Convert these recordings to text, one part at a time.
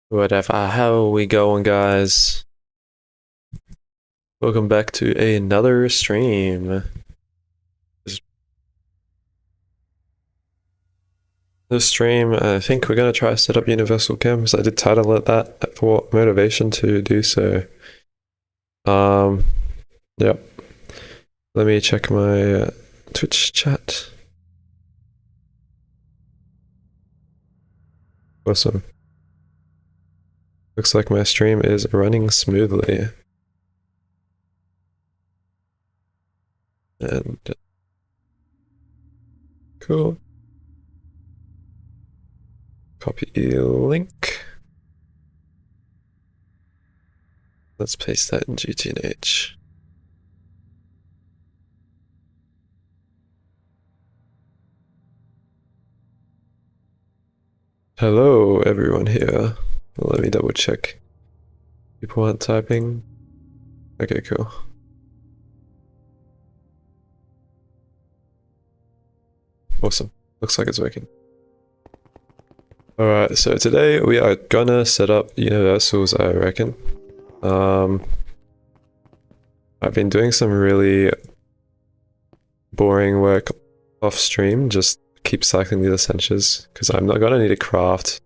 Whatever, how are we going, guys? Welcome back to another stream. This stream, I think we're gonna try to set up universal cams. I did title it that for motivation to do so. Yep. Let me check my Twitch chat. Awesome. Looks like my stream is running smoothly. And cool. Copy link. Let's paste that in GTNH. Hello, everyone here. Let me double check. People aren't typing. Okay, cool. Awesome. Looks like it's working. Alright, so today we are gonna set up universals, I reckon. I've been doing some really boring work off stream, just keep cycling these essentials, because I'm not gonna need to craft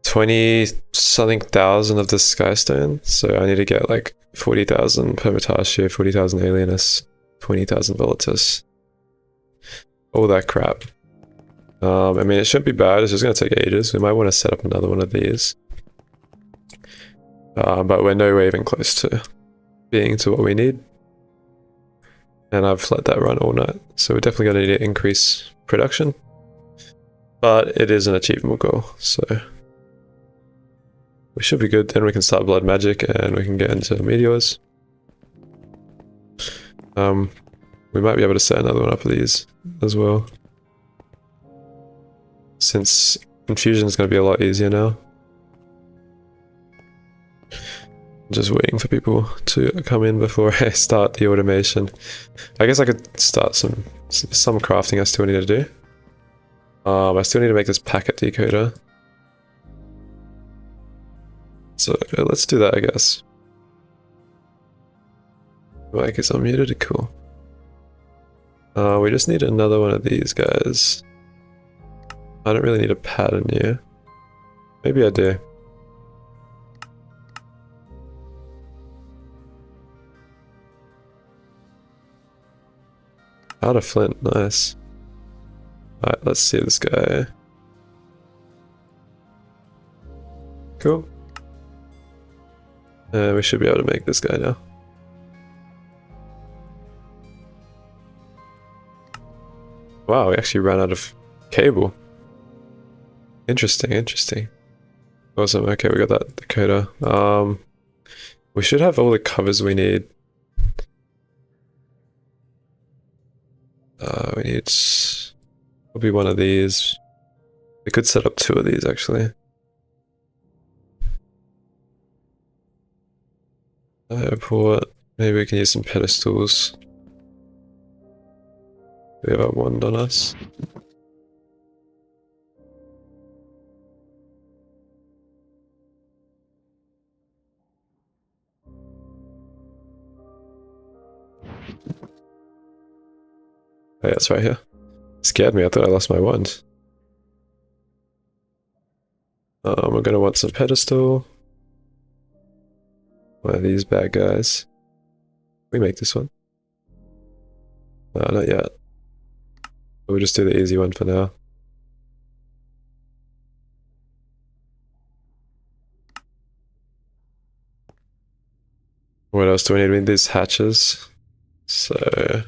20-something thousand of this skystone, so I need to get like 40,000 permatarsia, 40,000 alienus, 20,000 volatus, all that crap. I mean, it shouldn't be bad, it's just gonna take ages. We might want to set up another one of these. But we're nowhere even close to being to what we need. And I've let that run all night, so we're definitely gonna need to increase production. But it is an achievable goal, so we should be good. Then we can start blood magic and we can get into meteors. We might be able to set another one up of these as well, since infusion is going to be a lot easier now. Just waiting for people to come in before I start the automation. I guess I could start some crafting I still need to do. I still need to make this packet decoder. So let's do that, I guess. Mic is unmuted, cool. We just need another one of these guys. I don't really need a pattern here. Maybe I do. Out of flint, nice. Alright, let's see this guy. Cool. We should be able to make this guy now. Wow, we actually ran out of cable. Interesting, interesting. Awesome, okay, we got that decoder. We should have all the covers we need. We need probably one of these. We could set up two of these actually. Airport. Maybe we can use some pedestals. We have a wand on us. Oh yeah, it's right here. Scared me, I thought I lost my wand. We're gonna want some pedestal. One of these bad guys. We make this one? No, not yet. We'll just do the easy one for now. What else do we need? We need these hatches. So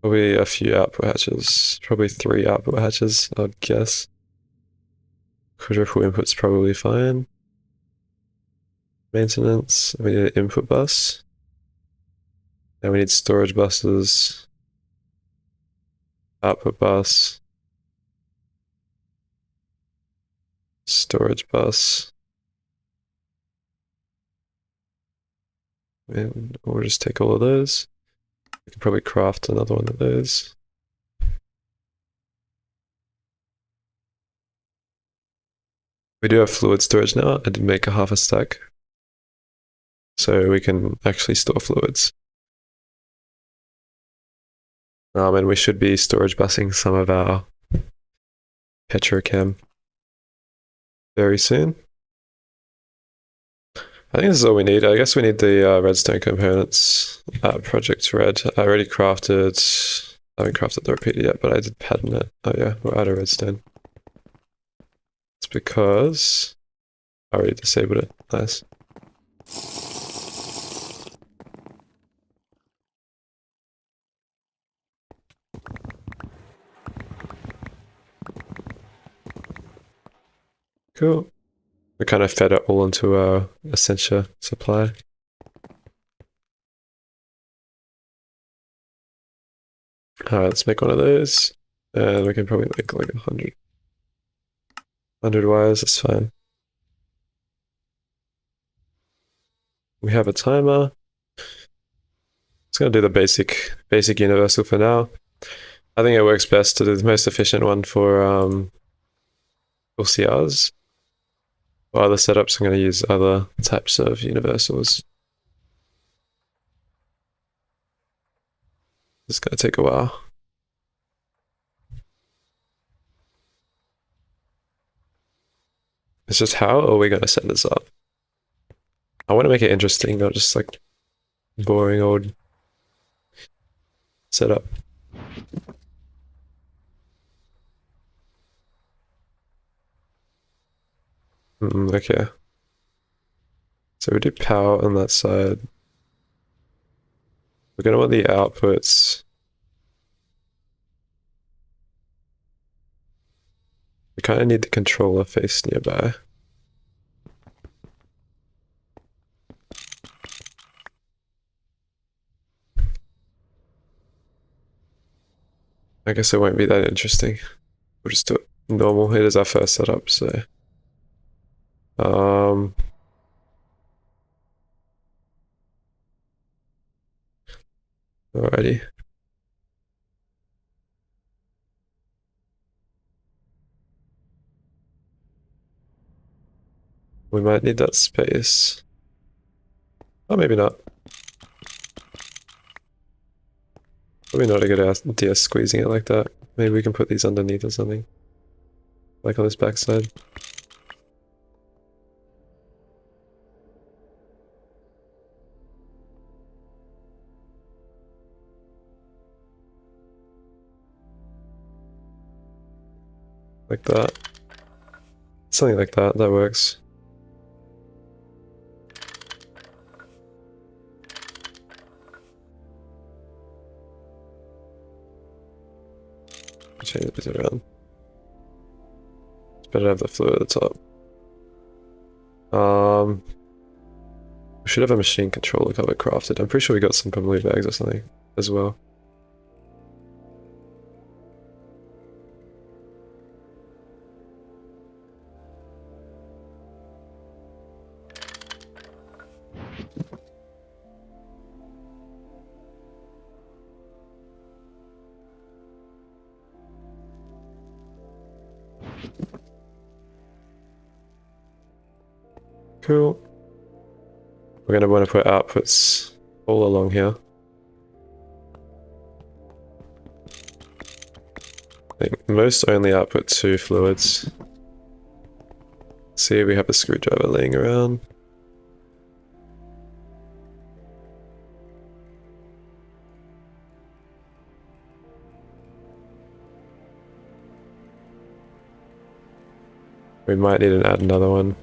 probably a few output hatches. Probably 3 output hatches, I'd guess. Quadruple input's probably fine. Maintenance, we need an input bus. And we need storage buses. Output bus. Storage bus. And we'll just take all of those. We can probably craft another one of those. We do have fluid storage now. I did make a half a stack. So we can actually store fluids. And we should be storage busing some of our petrochem very soon. I think this is all we need. I guess we need the redstone components. Project red. I already crafted. I haven't crafted the repeater yet, but I did pattern it. Oh yeah, we're out of redstone. It's because I already disabled it. Nice. Cool. We kind of fed it all into our essential supply. Alright, let's make one of those. And we can probably make like 100 wires, that's fine. We have a timer. It's gonna do the basic universal for now. I think it works best to do the most efficient one for LCRs. For other setups, I'm gonna use other types of universals. It's gonna take a while. It's just how are we gonna set this up? I want to make it interesting, not just like boring old setup. Okay. So we do power on that side. We're gonna want the outputs. We kind of need the controller face nearby. I guess it won't be that interesting. We'll just do it normal. It is our first setup, so. Alrighty. We might need that space. Oh, maybe not. Probably not a good idea squeezing it like that. Maybe we can put these underneath or something. Like on this backside. Like that. Something like that, that works. Change this around. It's better to have the fluid at the top. We should have a machine controller cover crafted. I'm pretty sure we got some blue bags or something as well. Cool. We're going to want to put outputs all along here. I think most only output 2 fluids. See, we have a screwdriver laying around. We might need to add another one.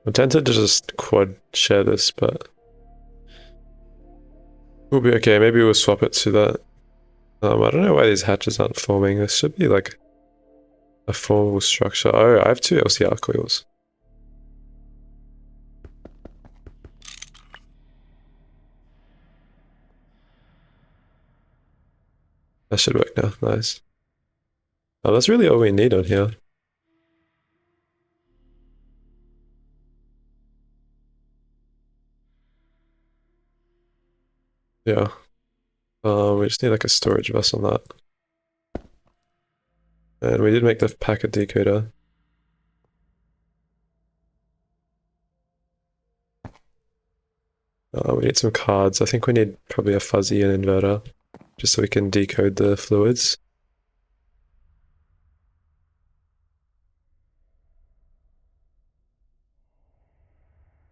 I'm tempted to just quad share this, but we'll be okay. Maybe we'll swap it to that. I don't know why these hatches aren't forming. This should be like a formal structure. Oh, I have 2 LCR coils. That should work now. Nice. Oh, that's really all we need on here. Yeah. We just need like a storage bus on that. And we did make the packet decoder. We need some cards. I think we need probably a fuzzy and inverter, just so we can decode the fluids.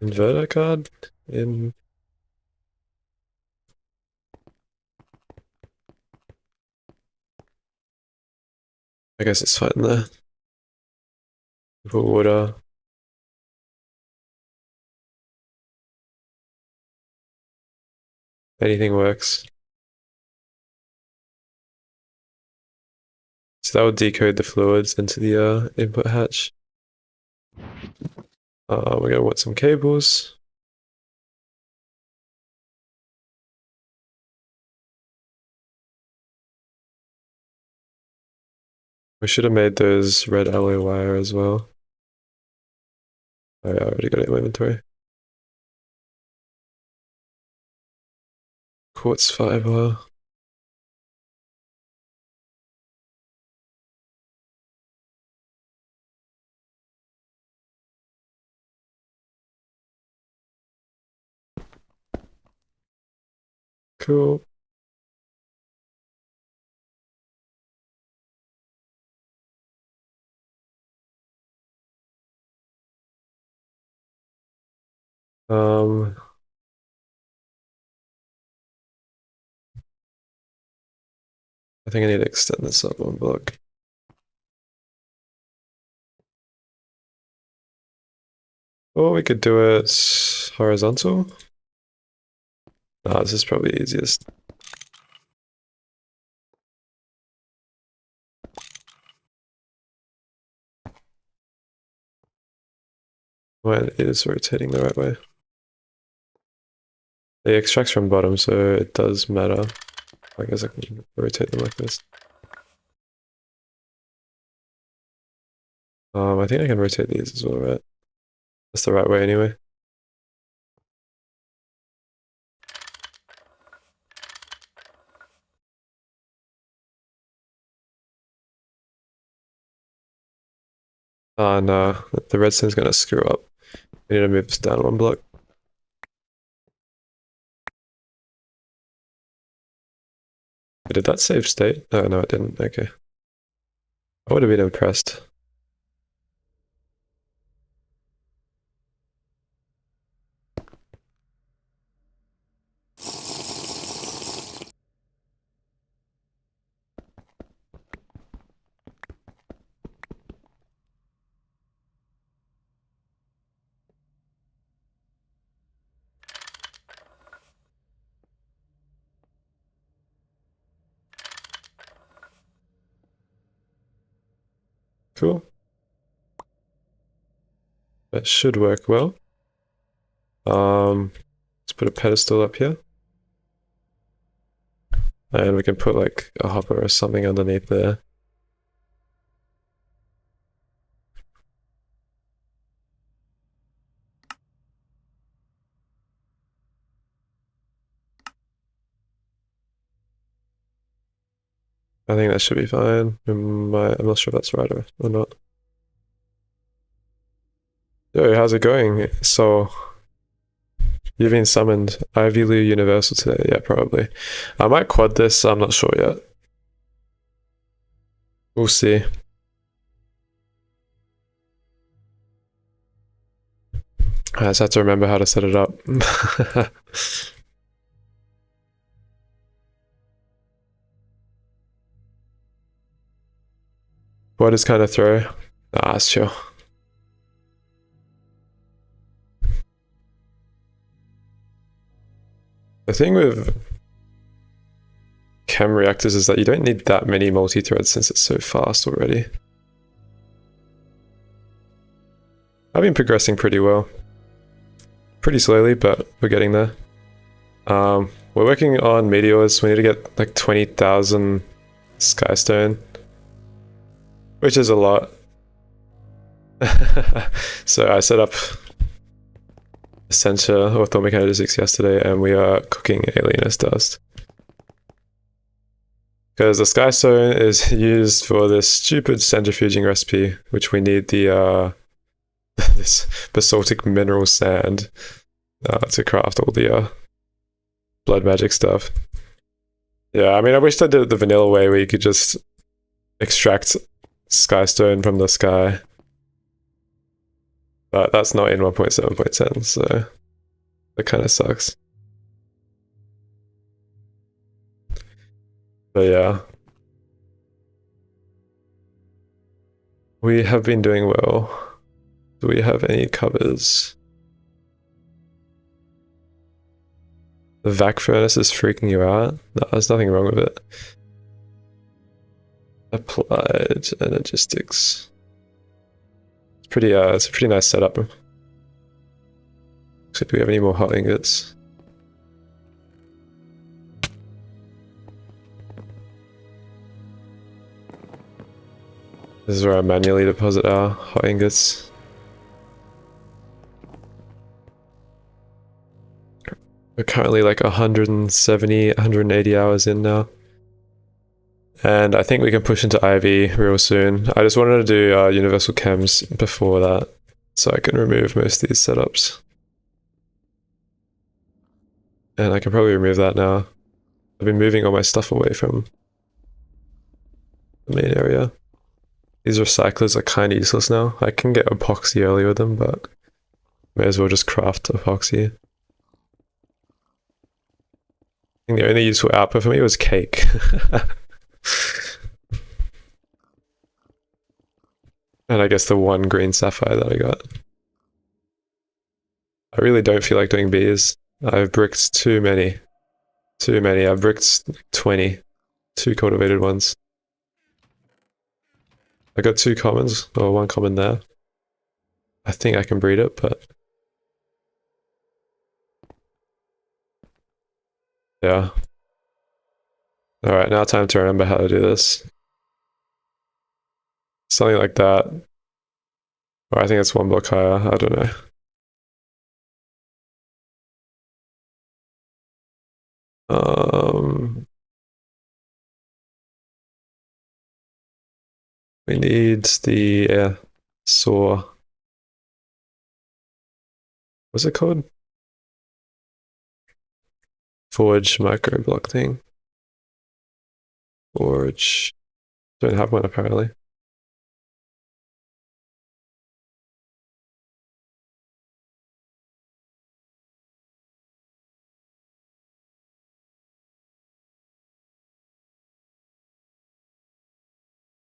Inverter card in. I guess it's fine there. Put water. Anything works. So that will decode the fluids into the input hatch. We're gonna want some cables. We should have made those red alloy wire as well. Oh yeah, I already got it in my inventory. Quartz fiber. Cool. Um, I think I need to extend this up one block. Or we could do it horizontal. Nah, this is probably easiest. When it is rotating the right way. It extracts from bottom, so it does matter. I guess I can rotate them like this. I think I can rotate these as well, right? That's the right way anyway. No, the redstone's gonna screw up. I need to move this down one block. Did that save state? Oh, no, it didn't. Okay. I would have been impressed. Cool. That should work well. Let's put a pedestal up here. And we can put like a hopper or something underneath there. I think that should be fine. I'm not sure if that's right or not. Yo, how's it going? So, you've been summoned. Ivy League Universal today. Yeah, probably. I might quad this. I'm not sure yet. We'll see. I just have to remember how to set it up. What is kind of throw? Ah, sure. The thing with chem reactors is that you don't need that many multi-threads since it's so fast already. I've been progressing pretty well. Pretty slowly, but we're getting there. We're working on meteors. We need to get like 20,000 skystone, which is a lot. So I set up Essential orthomic analytics yesterday, and we are cooking alienist dust. Because the skystone is used for this stupid centrifuging recipe, which we need the this basaltic mineral sand to craft all the blood magic stuff. Yeah, I mean, I wish I did it the vanilla way, where you could just extract skystone from the sky. But that's not in 1.7.10, so that kind of sucks. But yeah. We have been doing well. Do we have any covers? The vac furnace is freaking you out? No, there's nothing wrong with it. Applied energistics. It's a pretty nice setup. So do we have any more hot ingots? This is where I manually deposit our hot ingots. We're currently like 170, 180 hours in now. And I think we can push into IV real soon. I just wanted to do universal chems before that, so I can remove most of these setups. And I can probably remove that now. I've been moving all my stuff away from the main area. These recyclers are kind of useless now. I can get epoxy early with them, but may as well just craft epoxy. I think the only useful output for me was cake. And I guess the one green sapphire that I got. I really don't feel like doing bees. I've bricked too many. Too many. I've bricked 20. 2 cultivated ones. I got 2 commons, or 1 common there. I think I can breed it, but... yeah. Alright, now time to remember how to do this. Something like that. Or I think it's 1 block higher, I don't know. We need the saw. What's it called? Forge micro block thing. Forge. Don't have one apparently.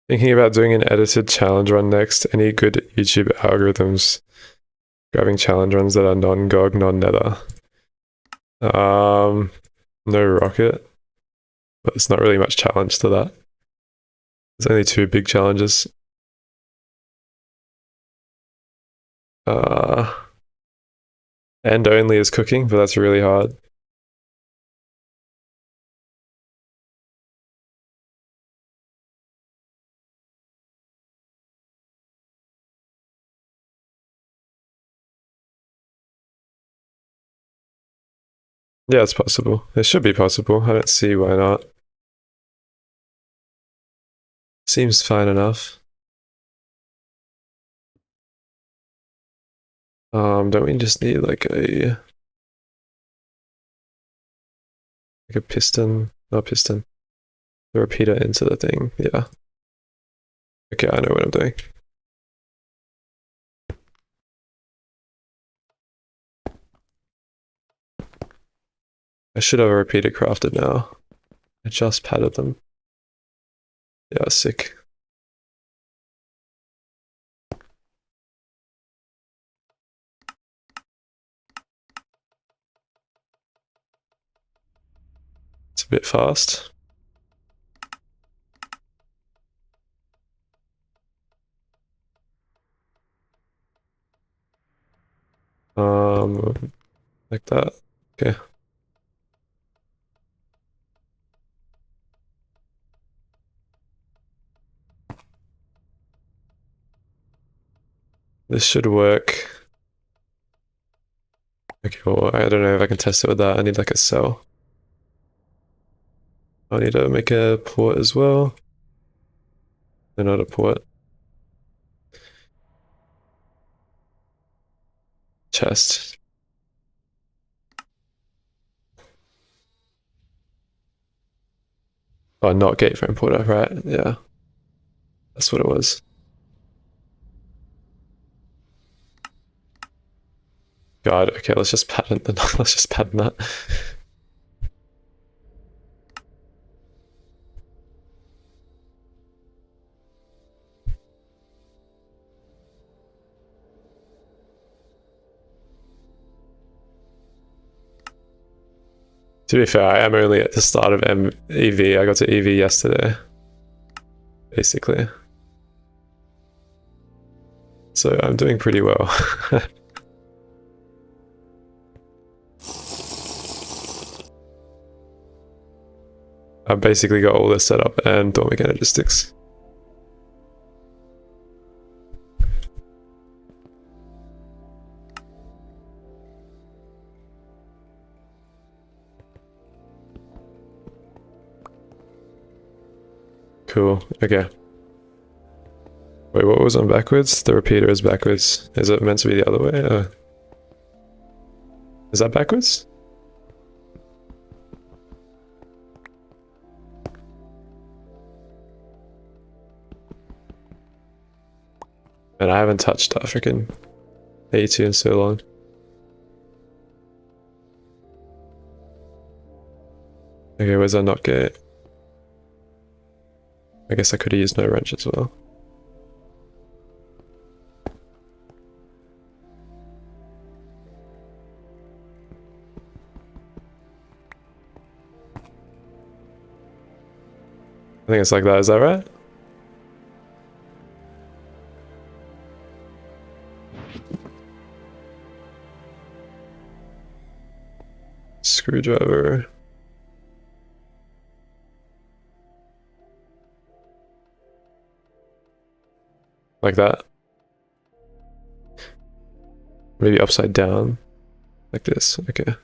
Thinking about doing an edited challenge run next. Any good YouTube algorithms grabbing challenge runs that are non-GOG, non-Nether? No rocket, but it's not really much challenge to that. There's only 2 big challenges. End only is cooking, but that's really hard. Yeah, it's possible. It should be possible. I don't see why not. Seems fine enough. Don't we just need like a piston? No piston. The repeater into the thing. Yeah. Okay, I know what I'm doing. I should have a repeater crafted now. I just padded them. Yeah, sick. It's a bit fast. Like that. Okay. This should work. Okay, well, I don't know if I can test it with that. I need like a cell. I need to make a port as well. No, not a port. Chest. Oh, not gate for importer, right? Yeah. That's what it was. God, okay, let's just pattern the let's just pattern that. To be fair, I am only at the start of EV. I got to EV yesterday, basically. So I'm doing pretty well. I've basically got all this set up and Dormic Energistics. Cool, okay. Wait, what was on backwards? The repeater is backwards. Is it meant to be the other way? Is that backwards? And I haven't touched that freaking A2 in so long. Okay, where's that not gate? I guess I could have used no wrench as well. I think it's like that, is that right? Screwdriver. Like that. Maybe upside down. Like this, okay.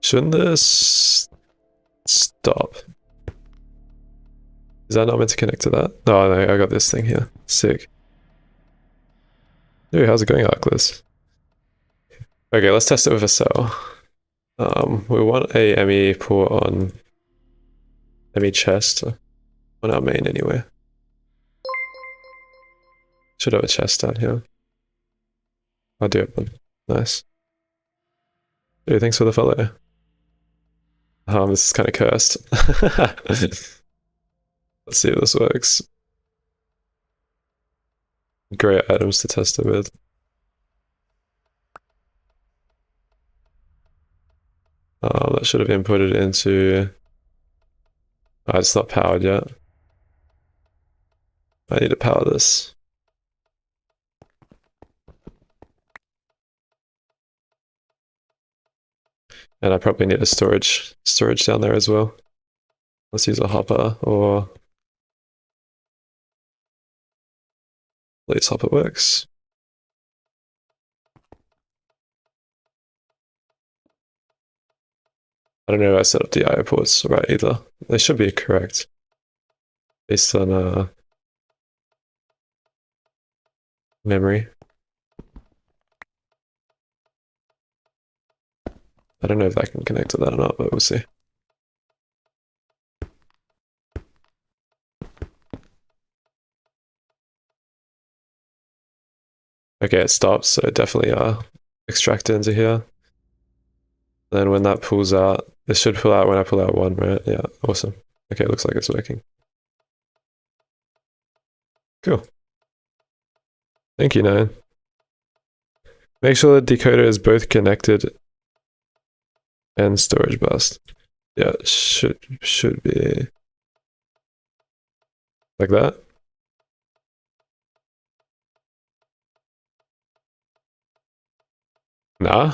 Shouldn't this stop? Is that not meant to connect to that? No, no, I got this thing here. Sick. Dude, how's it going, Arcless? Okay, let's test it with a cell. We want a ME port on ME chest on our main anyway. Should have a chest down here. I'll do it one. Nice. Dude, thanks for the follow. This is kind of cursed. Let's see if this works. Great items to test it with. That should have inputted into... Oh, it's not powered yet. I need to power this. And I probably need a storage down there as well. Let's use a hopper, or let's hopper works. I don't know if I set up the IO ports right either. They should be correct. Based on memory. I don't know if I can connect to that or not, but we'll see. Okay, it stops, so definitely extract it into here. Then when that pulls out, this should pull out when I pull out one, right? Yeah, awesome. Okay, looks like it's working. Cool. Thank you, Nine. Make sure the decoder is both connected and storage bus. Yeah, should be like that. Nah.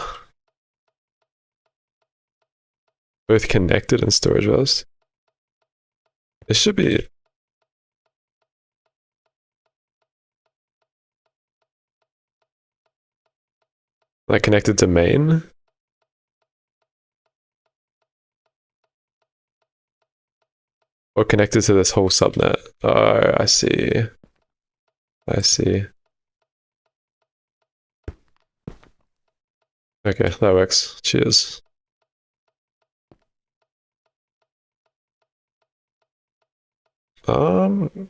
Both connected and storage bus. It should be. Like connected to main? Or connected to this whole subnet? Oh, I see. I see. Okay, that works. Cheers. Can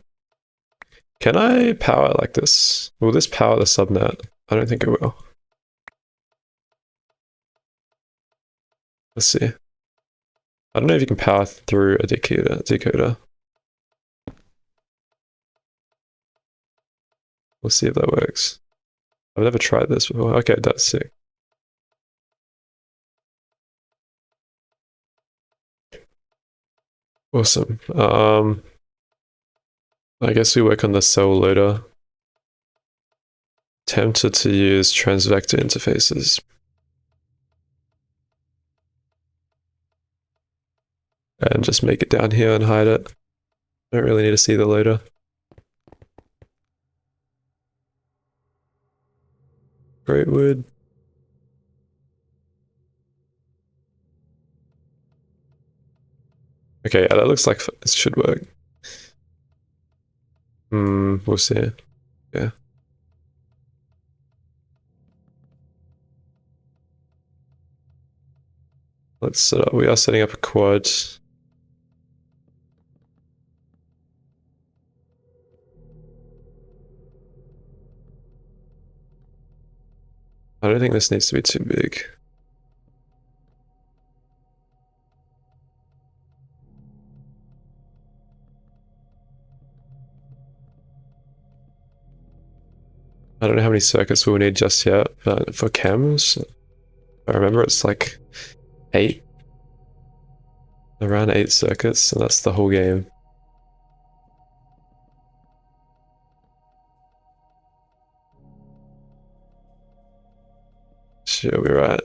I power it like this? Will this power the subnet? I don't think it will. Let's see. I don't know if you can power through a decoder. We'll see if that works. I've never tried this before. Okay, that's sick. Awesome. I guess we work on the cell loader. Tempted to use transvector interfaces. And just make it down here and hide it. Don't really need to see the loader. Great wood. Okay, yeah, that looks like it should work. We'll see. Yeah. Let's set up. We are setting up a quad. I don't think this needs to be too big. I don't know how many circuits we'll need just yet, but for chems, I remember it's like 8. Around 8 circuits, and that's the whole game. Sure, we're right.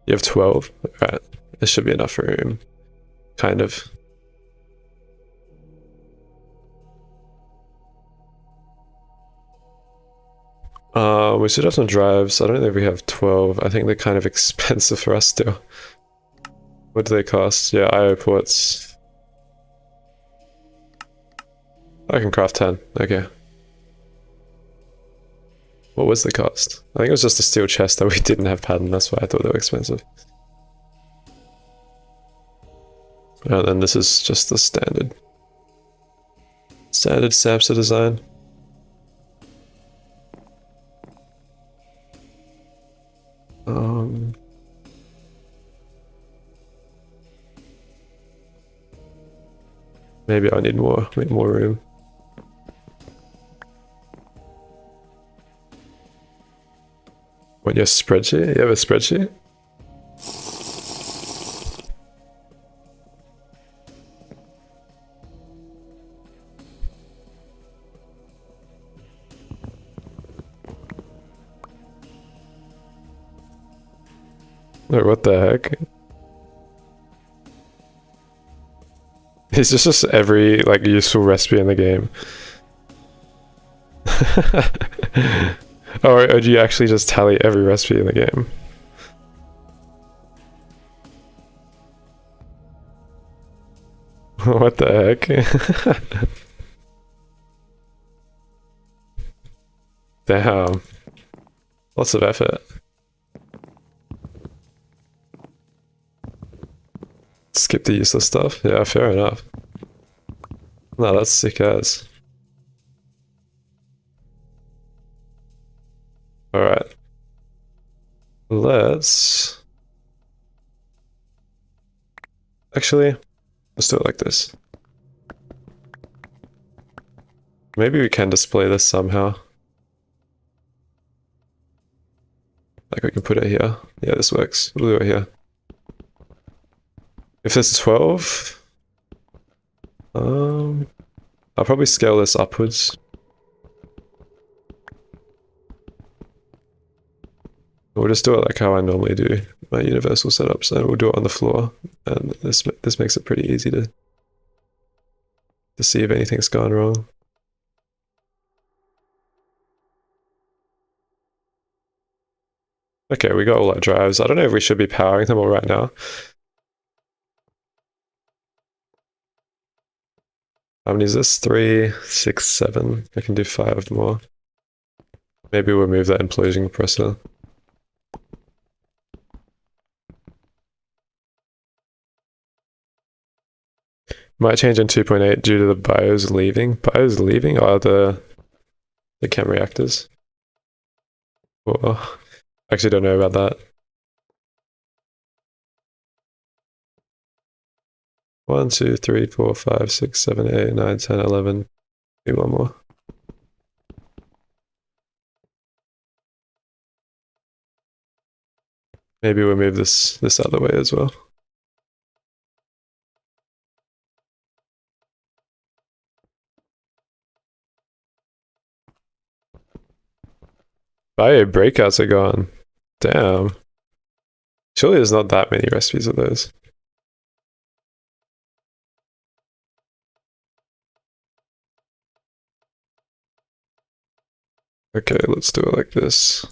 You have 12? Right. There should be enough room. Kind of. We should have some drives. I don't think we have 12. I think they're kind of expensive for us still. What do they cost? Yeah, IO ports. I can craft 10. Okay. What was the cost? I think it was just a steel chest that we didn't have pattern. That's why I thought they were expensive. And then this is just the standard SAMSA design. Maybe I need more room. What, your spreadsheet? You have a spreadsheet? Or what the heck? It's just every like useful recipe in the game. Or do you actually just tally every recipe in the game? What the heck? Damn. Lots of effort. Skip the useless stuff? Yeah, fair enough. No, that's sick as. Alright. Let's... Actually, let's do it like this. Maybe we can display this somehow. Like we can put it here. Yeah, this works. We'll do it here. If there's 12... I'll probably scale this upwards. We'll just do it like how I normally do my universal setups, and we'll do it on the floor. And this makes it pretty easy to see if anything's gone wrong. Okay, we got all our drives. I don't know if we should be powering them all right now. How many is this? 3, 6, 7. I can do 5 more. Maybe we'll move that implosion compressor. Might change in 2.8 due to the bios leaving. Bios leaving are the chem reactors. Oh, I actually don't know about that. 1, 2, 3, 4, 5, 6, 7, 8, 9, 10, 11. Maybe one more. Maybe we'll move this other way as well. Bio breakouts are gone. Damn. Surely there's not that many recipes of those. Okay, let's do it like this.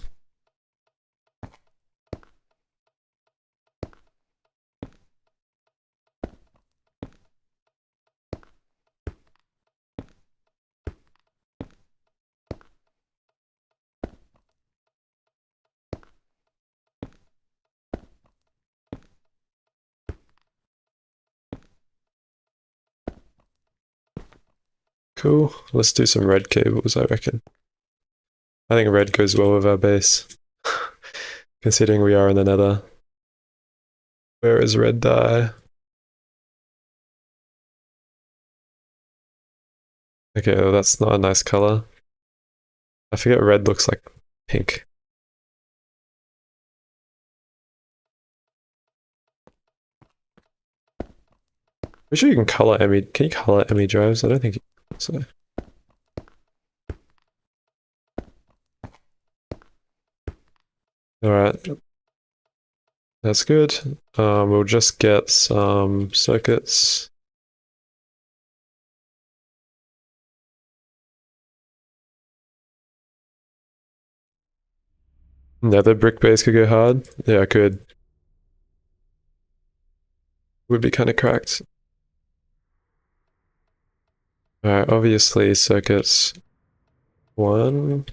Cool. Let's do some red cables, I reckon. I think red goes well with our base. Considering we are in the Nether. Where is red dye? Okay, well, that's not a nice color. I forget red looks like pink. I'm sure you can color ME. Can you color ME drives? I don't think so. Alright. That's good. We'll just get some circuits. Nether brick base could go hard. Yeah, I could. Would be kind of cracked. Alright, obviously circuits 1.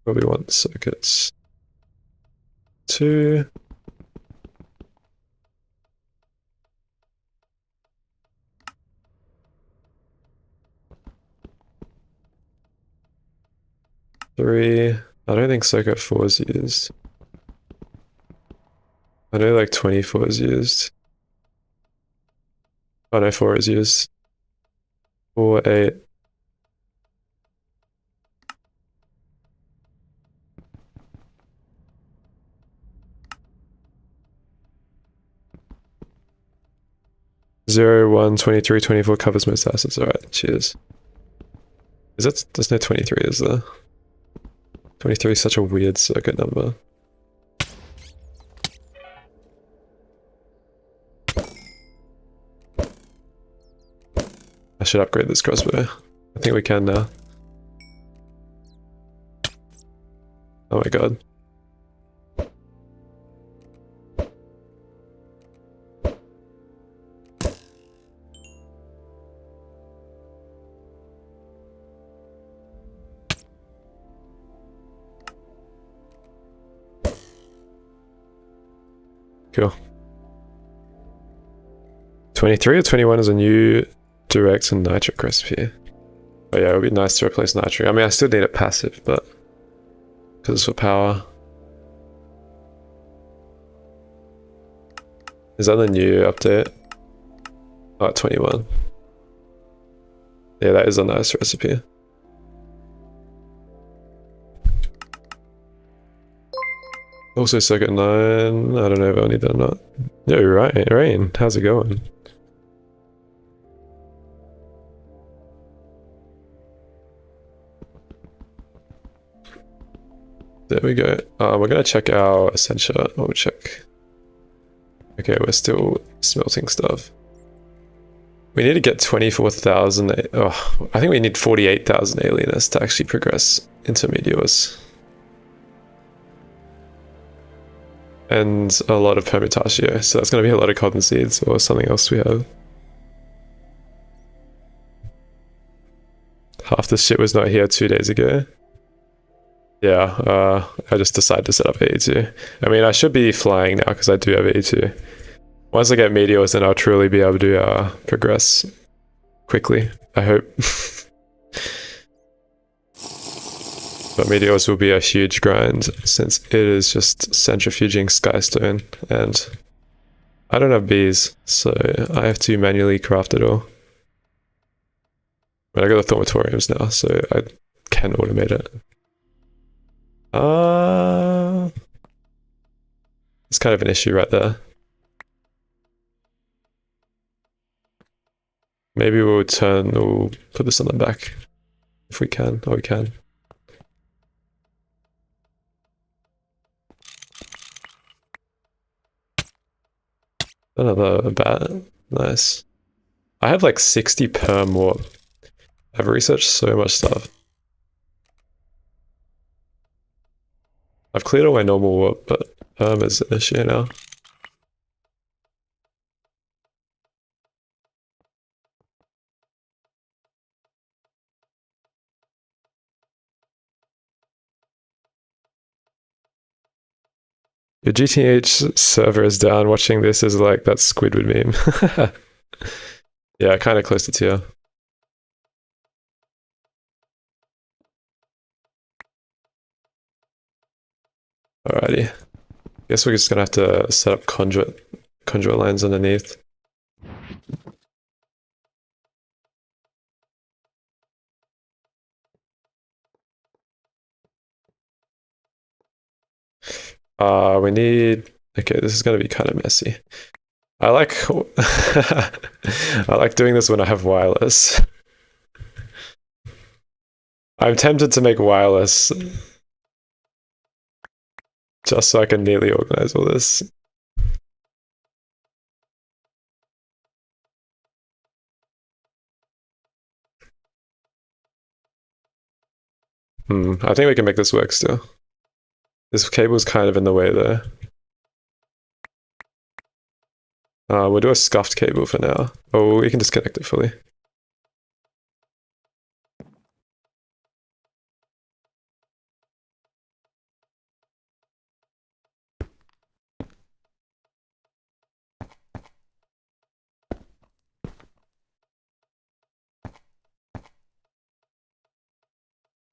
Probably want circuits 2. Three. I don't think circuit 4 is used. I know like 24 is used. Oh no, 4 is used. 4, 8. Zero, 1, 23, 24 covers most assets. Alright, cheers. Is that, there's no 23, is there? 23 is such a weird circuit number. I should upgrade this crossbow. I think we can now. Oh my god. Cool. 23 or 21 is a new direct and nitric recipe. Oh yeah, it would be nice to replace nitric. I mean, I still need it passive, but because it's for power. Is that the new update? Oh, 21. Yeah, that is a nice recipe. Also circuit 9, I don't know if I need that or not. Yo, right, Rain, how's it going? There we go. We're gonna check our Essentia. Oh, check. Okay, we're still smelting stuff. We need to get 24,000. Oh, I think we need 48,000 alienists to actually progress into meteors. And a lot of permutatio, so that's going to be a lot of cotton seeds or something else we have. Half this shit was not here 2 days ago. Yeah, I just decided to set up 82. I mean, I should be flying now because I do have 82. Once I get meteors, then I'll truly be able to progress quickly, I hope. But meteors will be a huge grind since it is just centrifuging skystone, and I don't have bees, so I have to manually craft it all. But I got the thaumatoriums now, so I can automate it. It's kind of an issue right there. Maybe we'll put this on the back if we can, or we can. Another bat, nice. I have like 60 perm warp. I've researched so much stuff. I've cleared all my normal warp, but perm is an issue now. Your GTNH server is down. Watching this is like that Squidward meme. Yeah, kind of close to tier. Alrighty. Guess we're just gonna have to set up conduit lines underneath. We need... Okay, this is gonna be kind of messy. I like... I like doing this when I have wireless. I'm tempted to make wireless just so I can neatly organize all this. I think we can make this work still. This cable's kind of in the way though. We'll do a scuffed cable for now. Oh, we can disconnect it fully.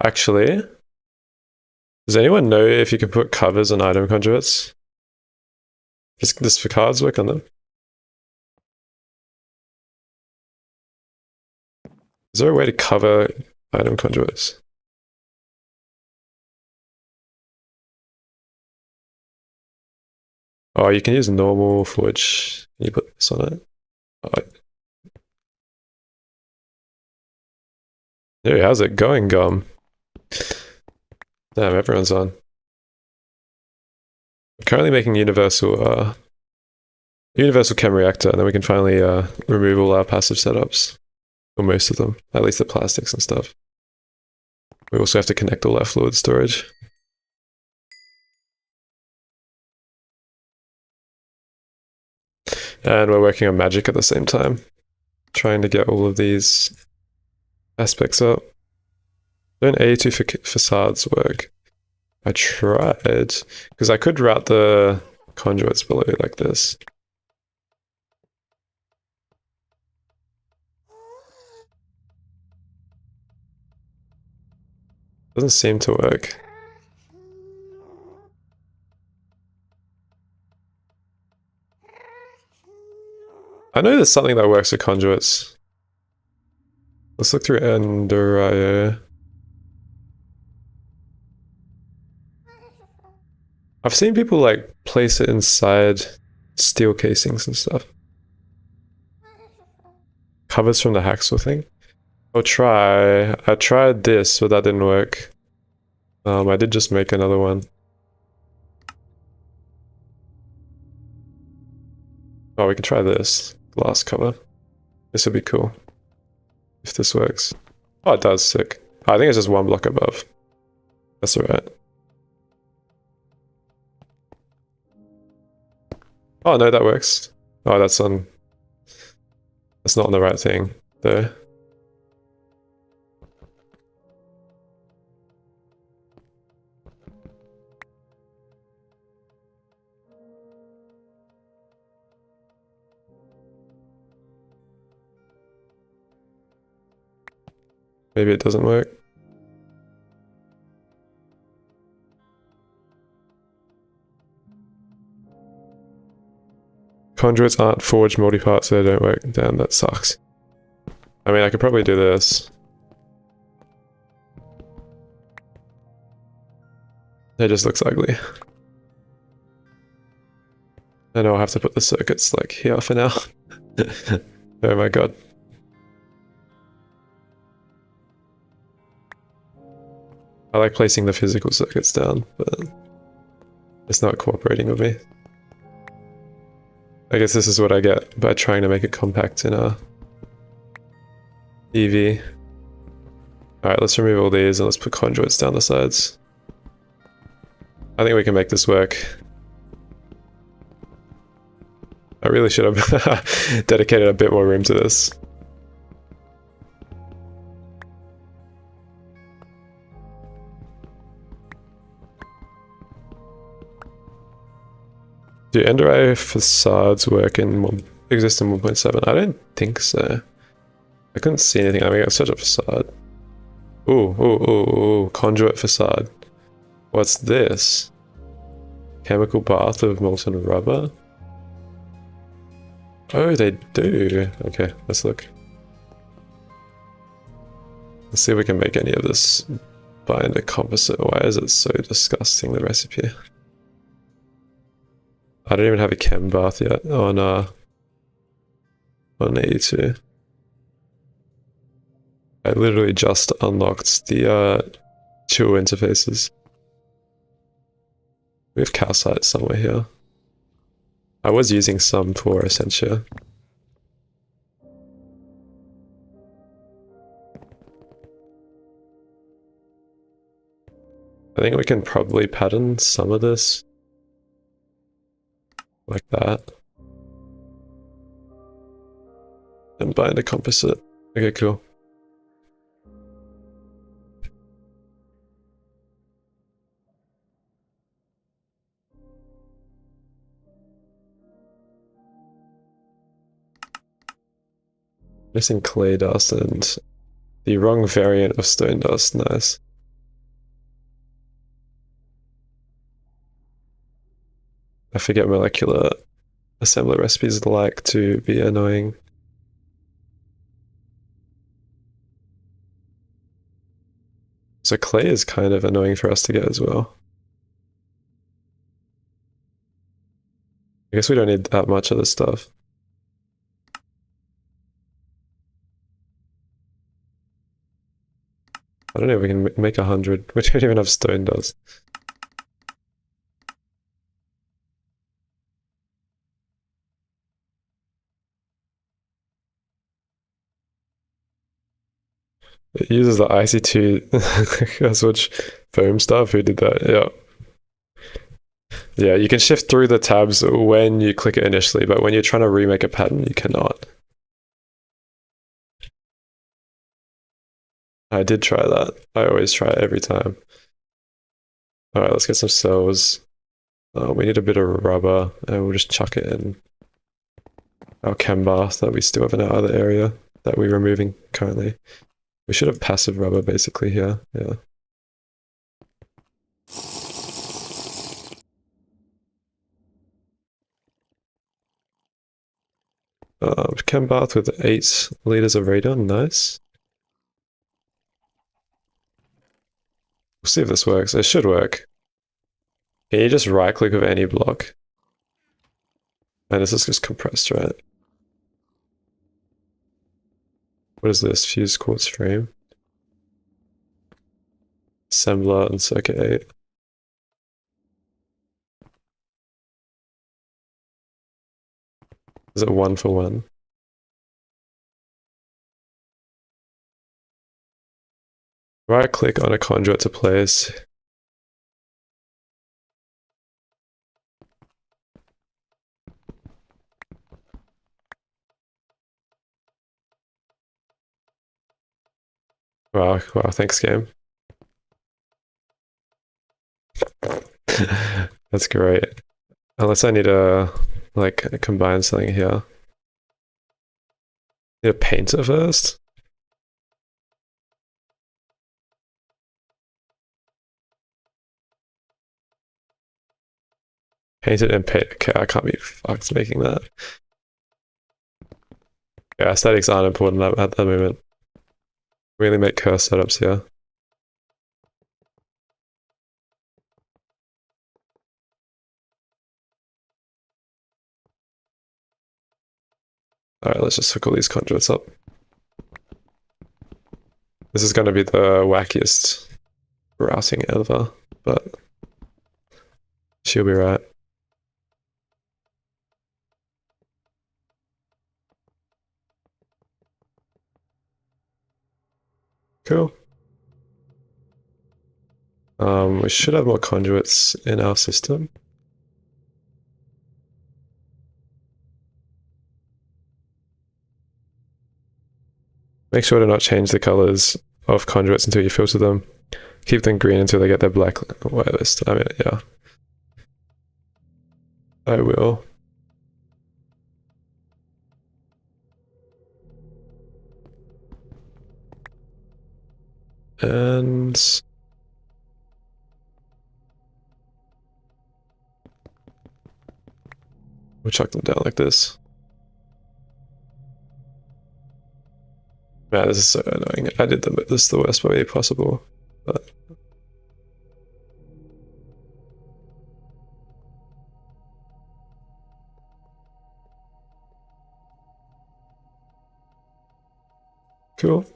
Actually, does anyone know if you can put covers on item conduits? Does for cards work on them? Is there a way to cover item conduits? Oh, you can use normal for which you put this on it. Oh. Hey, how's it going, Gum? Damn, everyone's on. I'm currently making universal chem reactor, and then we can finally remove all our passive setups. Or most of them, at least the plastics and stuff. We also have to connect all our fluid storage. And we're working on magic at the same time, trying to get all of these aspects up. Don't A2 facades work? I tried, because I could route the conduits below like this. Doesn't seem to work. I know there's something that works with conduits. Let's look through Ender.io. I've seen people like place it inside steel casings and stuff. Covers from the hacksaw thing. I'll try. I tried this, but that didn't work. I did just make another one. Oh, we can try this. Glass cover. This would be cool if this works. Oh, it does. Sick. I think it's just one block above. That's alright. Oh no, that works. Oh, that's on. That's not on the right thing, though. Maybe it doesn't work. Conduits aren't forged multi-part, so they don't work. Damn, that sucks. I mean, I could probably do this. It just looks ugly. I know I'll have to put the circuits like here for now. Oh my god. I like placing the physical circuits down, but it's not cooperating with me. I guess this is what I get by trying to make it compact in a EV. Alright, let's remove all these and let's put conduits down the sides. I think we can make this work. I really should have dedicated a bit more room to this. Do end array facades work in exist in 1.7? I don't think so. I couldn't see anything. I mean, it's such a facade. Ooh, conduit facade. What's this? Chemical bath of molten rubber? Oh, they do. Okay, let's look. Let's see if we can make any of this bind a composite. Why is it so disgusting, the recipe? I don't even have a chem bath yet on 82. I literally just unlocked the chill interfaces. We have calcite somewhere here. I was using some for Essentia. I think we can probably pattern some of this. Like that. And bind a composite. Okay, cool. Missing clay dust and the wrong variant of stone dust. Nice. I forget molecular assembler recipes like to be annoying. So clay is kind of annoying for us to get as well. I guess we don't need that much of this stuff. I don't know if we can make 100. We don't even have stone dust. It uses the IC2 switch foam stuff. Who did that? Yeah. Yeah, you can shift through the tabs when you click it initially, but when you're trying to remake a pattern, you cannot. I did try that. I always try it every time. Alright, let's get some cells. We need a bit of rubber, and we'll just chuck it in our chem bath that we still have in our other area that we're removing currently. We should have passive rubber basically here, yeah. Chem bath with 8 liters of radon, nice. We'll see if this works. It should work. Can you just right click with any block? And this is just compressed, right? What is this? Fused quartz frame. Assembler and circuit 8. Is it 1 for 1? Right click on a conduit to place. Wow, thanks game. That's great. Unless I need to like combine something here. Need to paint it first. Paint it and paint. Okay, I can't be fucked making that. Yeah, aesthetics aren't important at the moment. Really make curse setups here. Alright, let's just hook all these conduits up. This is going to be the wackiest routing ever, but she'll be right. Cool. We should have more conduits in our system. Make sure to not change the colors of conduits until you filter them. Keep them green until they get their black whitelist. I mean, yeah. I will. And we'll chuck them down like this. Man, this is so annoying. I did this the worst way possible, but cool.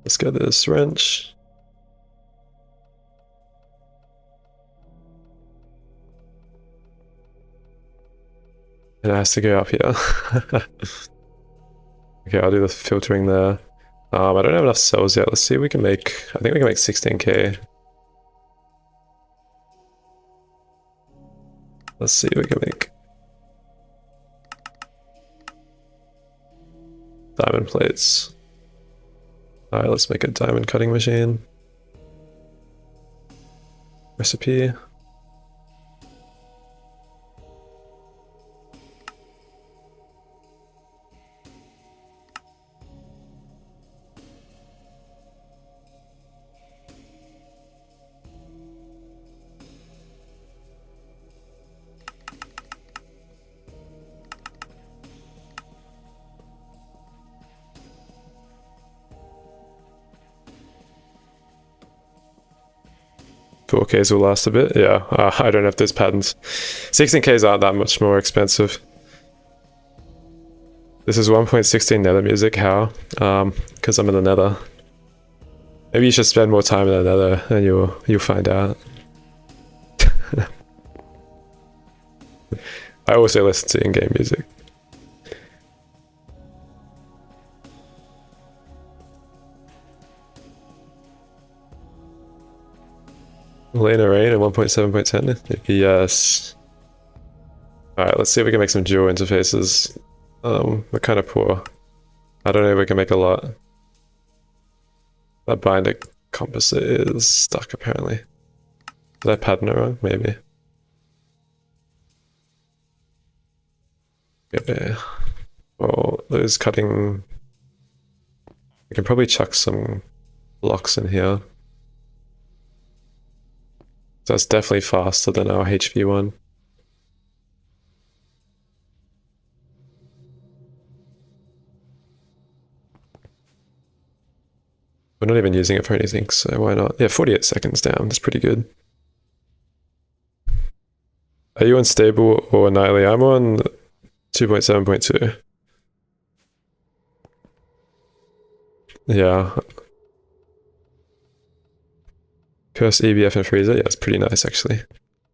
Let's get this wrench. And it has to go up here. Okay, I'll do the filtering there. I don't have enough cells yet. Let's see if we can make... I think we can make 16k. Let's see if we can make... diamond plates. Alright, let's make a diamond cutting machine. Recipe. Ks will last a bit. Yeah, I don't have those patterns. 16Ks aren't that much more expensive. This is 1.16 Nether music. How? Because I'm in the Nether. Maybe you should spend more time in the Nether, and you'll find out. I also listen to in-game music. Lena Rain at 1.7.10? Yes. Alright, let's see if we can make some dual interfaces. We're kind of poor. I don't know if we can make a lot. That binder composite is stuck apparently. Did I pattern it wrong? Maybe. Okay. Well, those cutting... We can probably chuck some blocks in here. That's definitely faster than our HV one. We're not even using it for anything, so why not? Yeah, 48 seconds down, that's pretty good. Are you on stable or nightly? I'm on 2.7.2. Yeah. Curse EBF and freezer, yeah, it's pretty nice actually.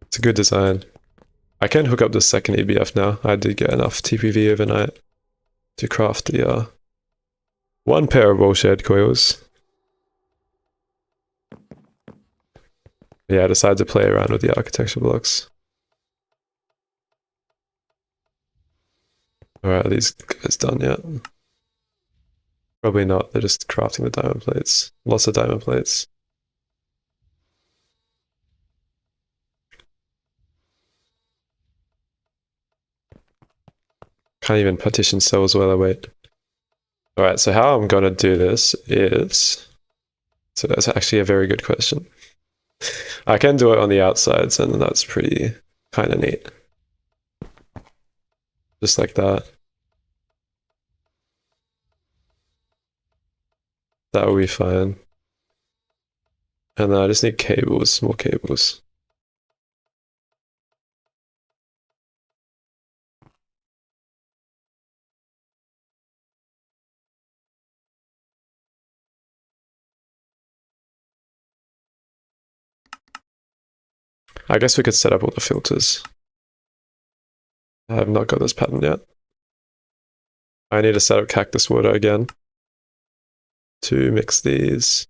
It's a good design. I can hook up the second EBF now. I did get enough TPV overnight to craft the one pair of wall shed coils. Yeah, I decided to play around with the architecture blocks. Alright, are these guys done yet? Probably not, they're just crafting the diamond plates. Lots of diamond plates. Can't even partition cells while I wait. Alright, so how I'm gonna do this is... So that's actually a very good question. I can do it on the outsides, and that's pretty kind of neat. Just like that. That will be fine. And then I just need cables, more cables. I guess we could set up all the filters. I have not got this pattern yet. I need to set up cactus water again to mix these.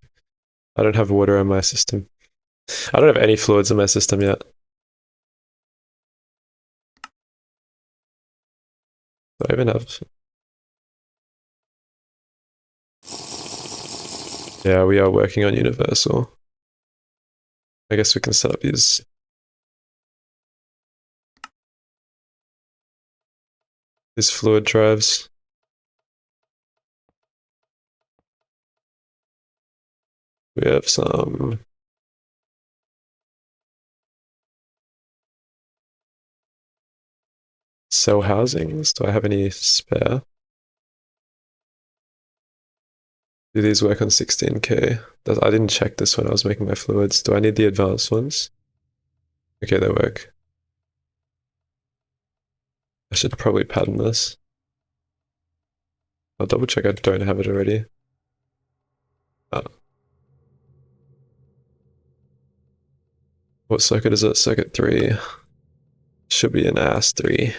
I don't have water in my system. I don't have any fluids in my system yet. Do I even have... Yeah, we are working on universal. I guess we can set up these. These fluid drives. We have some... cell housings. Do I have any spare? Do these work on 16K? I didn't check this when I was making my fluids. Do I need the advanced ones? Okay, they work. I should probably pattern this. I'll double check I don't have it already. Oh. What circuit is it? Circuit 3. Should be an AS3.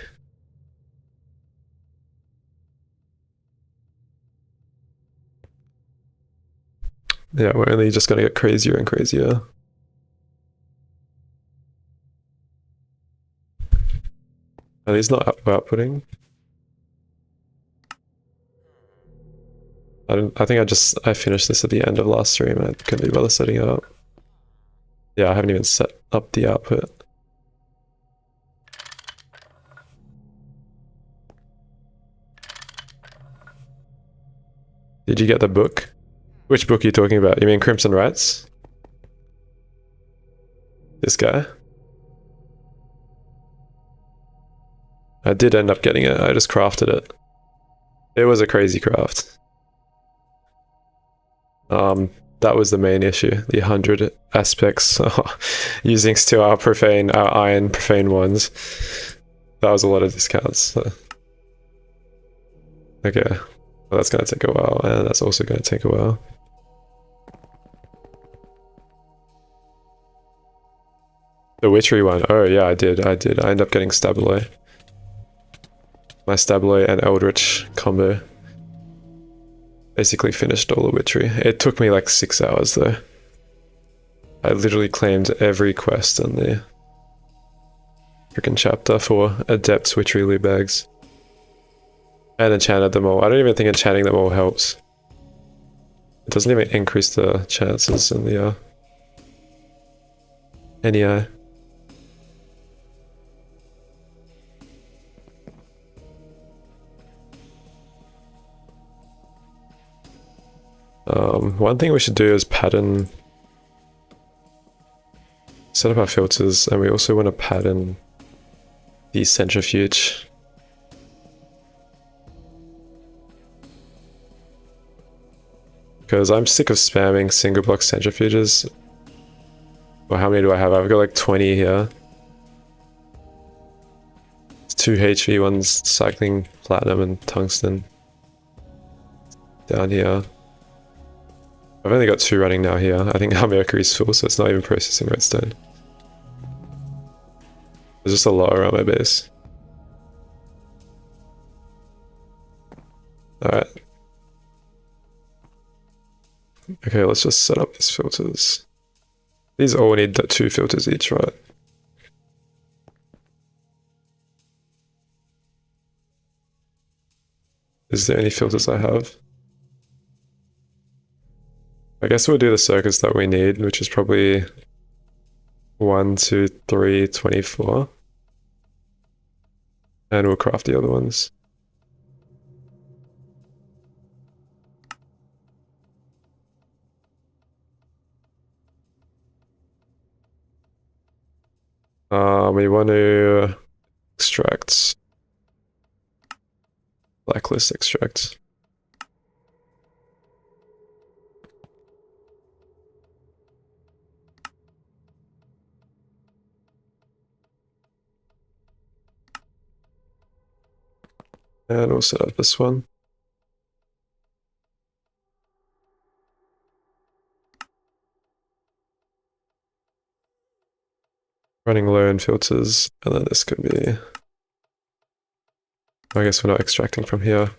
Yeah, we're only just gonna get crazier and crazier. Are these not outputting? I think I finished this at the end of last stream and I couldn't be bothered setting it up. Yeah, I haven't even set up the output. Did you get the book? Which book are you talking about? You mean Crimson Rights? This guy? I did end up getting it, I just crafted it. It was a crazy craft. That was the main issue, the 100 aspects using still our iron profane ones. That was a lot of discounts. So. Okay, well that's gonna take a while, and that's also gonna take a while. The witchery one, oh yeah, I did. I ended up getting Stabilo. My Stabilo and Eldritch combo. Basically finished all the witchery. It took me like 6 hours though. I literally claimed every quest in the freaking chapter for Adept witchery loot bags. And enchanted them all. I don't even think enchanting them all helps. It doesn't even increase the chances in the NEI. One thing we should do is pattern, set up our filters, and we also want to pattern the centrifuge. Because I'm sick of spamming single block centrifuges. Well, how many do I have? I've got like 20 here. It's 2 HV, one's cycling platinum and tungsten. Down here. I've only got 2 running now here. I think our mercury's full, so it's not even processing redstone. There's just a lot around my base. Alright. Okay, let's just set up these filters. These all need 2 filters each, right? Is there any filters I have? I guess we'll do the circuits that we need, which is probably 1, 2, 3, 24. And we'll craft the other ones. We want to extract blacklist extract. And we'll set up this one. Running low in filters, and then this could be... I guess we're not extracting from here.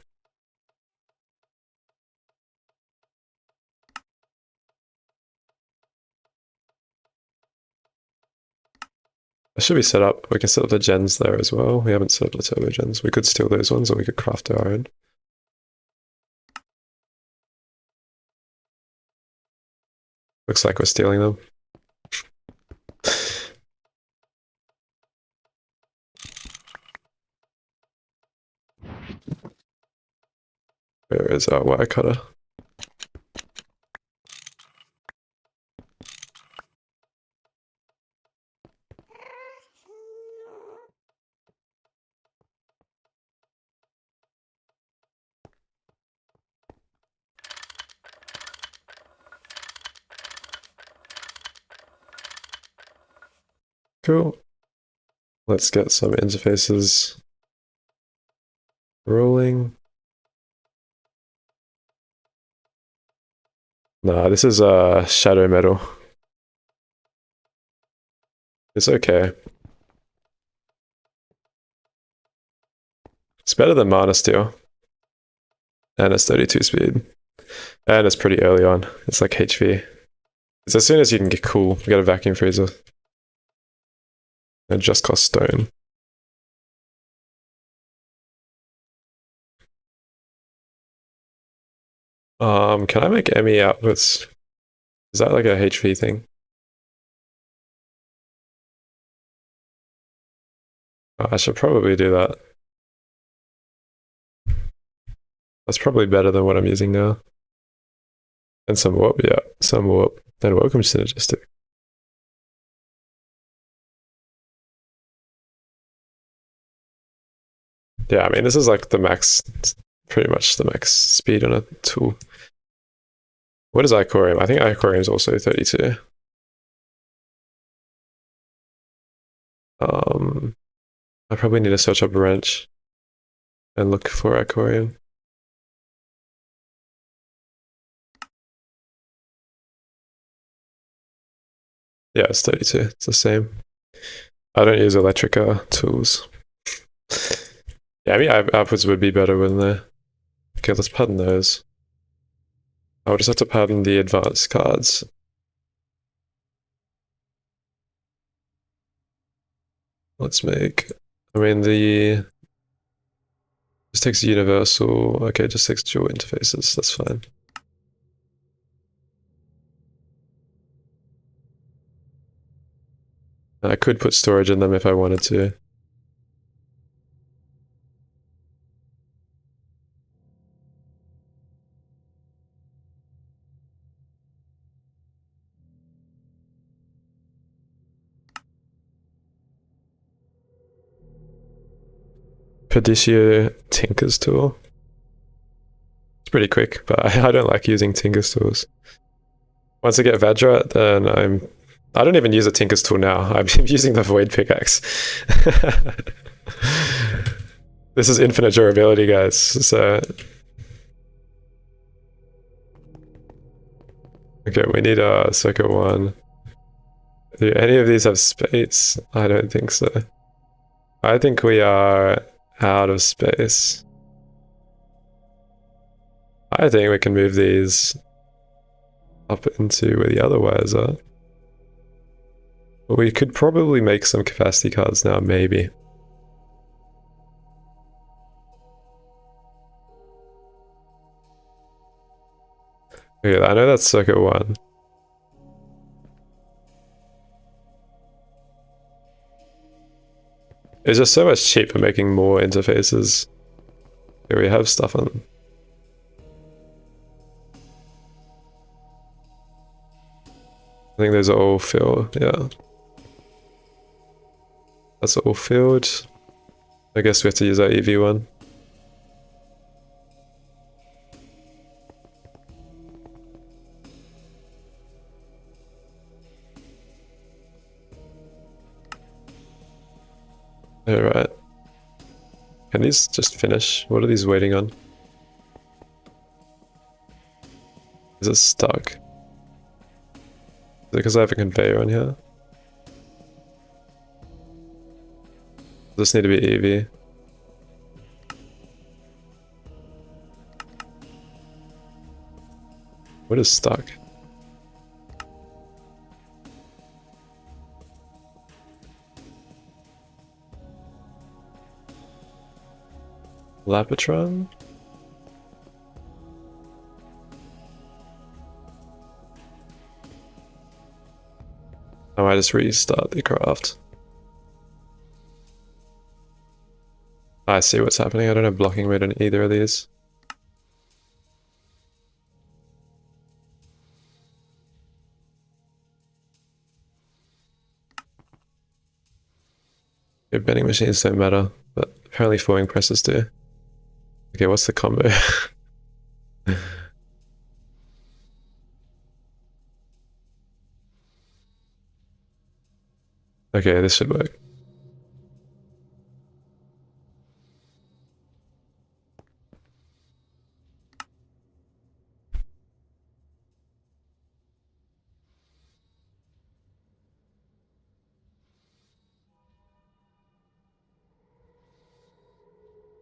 That should be set up. We can set up the gens there as well. We haven't set up the turbo gens. We could steal those ones, or we could craft our own. Looks like we're stealing them. Where is our wire cutter? Cool. Let's get some interfaces rolling. Nah, this is shadow metal. It's okay. It's better than mana steel. And it's 32 speed. And it's pretty early on. It's like HV. It's as soon as you can get cool, you get a vacuum freezer. It just costs stone. Can I make ME outputs? Is that like a HV thing? I should probably do that. That's probably better than what I'm using now. And some warp, yeah, some warp. And welcome synergistic. Yeah, I mean, this is like the max, pretty much the max speed on a tool. What is Icorium? I think Icorium is also 32. I probably need to search up a wrench and look for Icorium. Yeah, it's 32. It's the same. I don't use Electrica tools. Yeah, I mean, outputs would be better, wouldn't they? Okay, let's pattern those. I'll just have to pattern the advanced cards. Let's make, I mean, just takes universal, okay, just takes dual interfaces, that's fine. I could put storage in them if I wanted to. Perditio Tinker's tool. It's pretty quick, but I don't like using Tinker's tools. Once I get Vajra, then I don't even use a Tinker's tool now. I'm using the Void pickaxe. This is infinite durability, guys, so... Okay, we need a circuit 1. Do any of these have space? I don't think so. I think we are out of space. I think we can move these up into where the other wires are. We could probably make some capacity cards now, maybe. Okay, I know that's circuit 1. It's just so much cheaper making more interfaces. Here we have stuff on. I think those are all filled, yeah. That's all filled. I guess we have to use our EV one. Alright. Can these just finish? What are these waiting on? Is it stuck? Is it because I have a conveyor on here? Does this need to be EV? What is stuck? Lapatron? I might just restart the craft. I see what's happening. I don't have blocking mode on either of these. Your bending machines don't matter, but apparently forming presses do. Okay, what's the combo? Okay, this should work.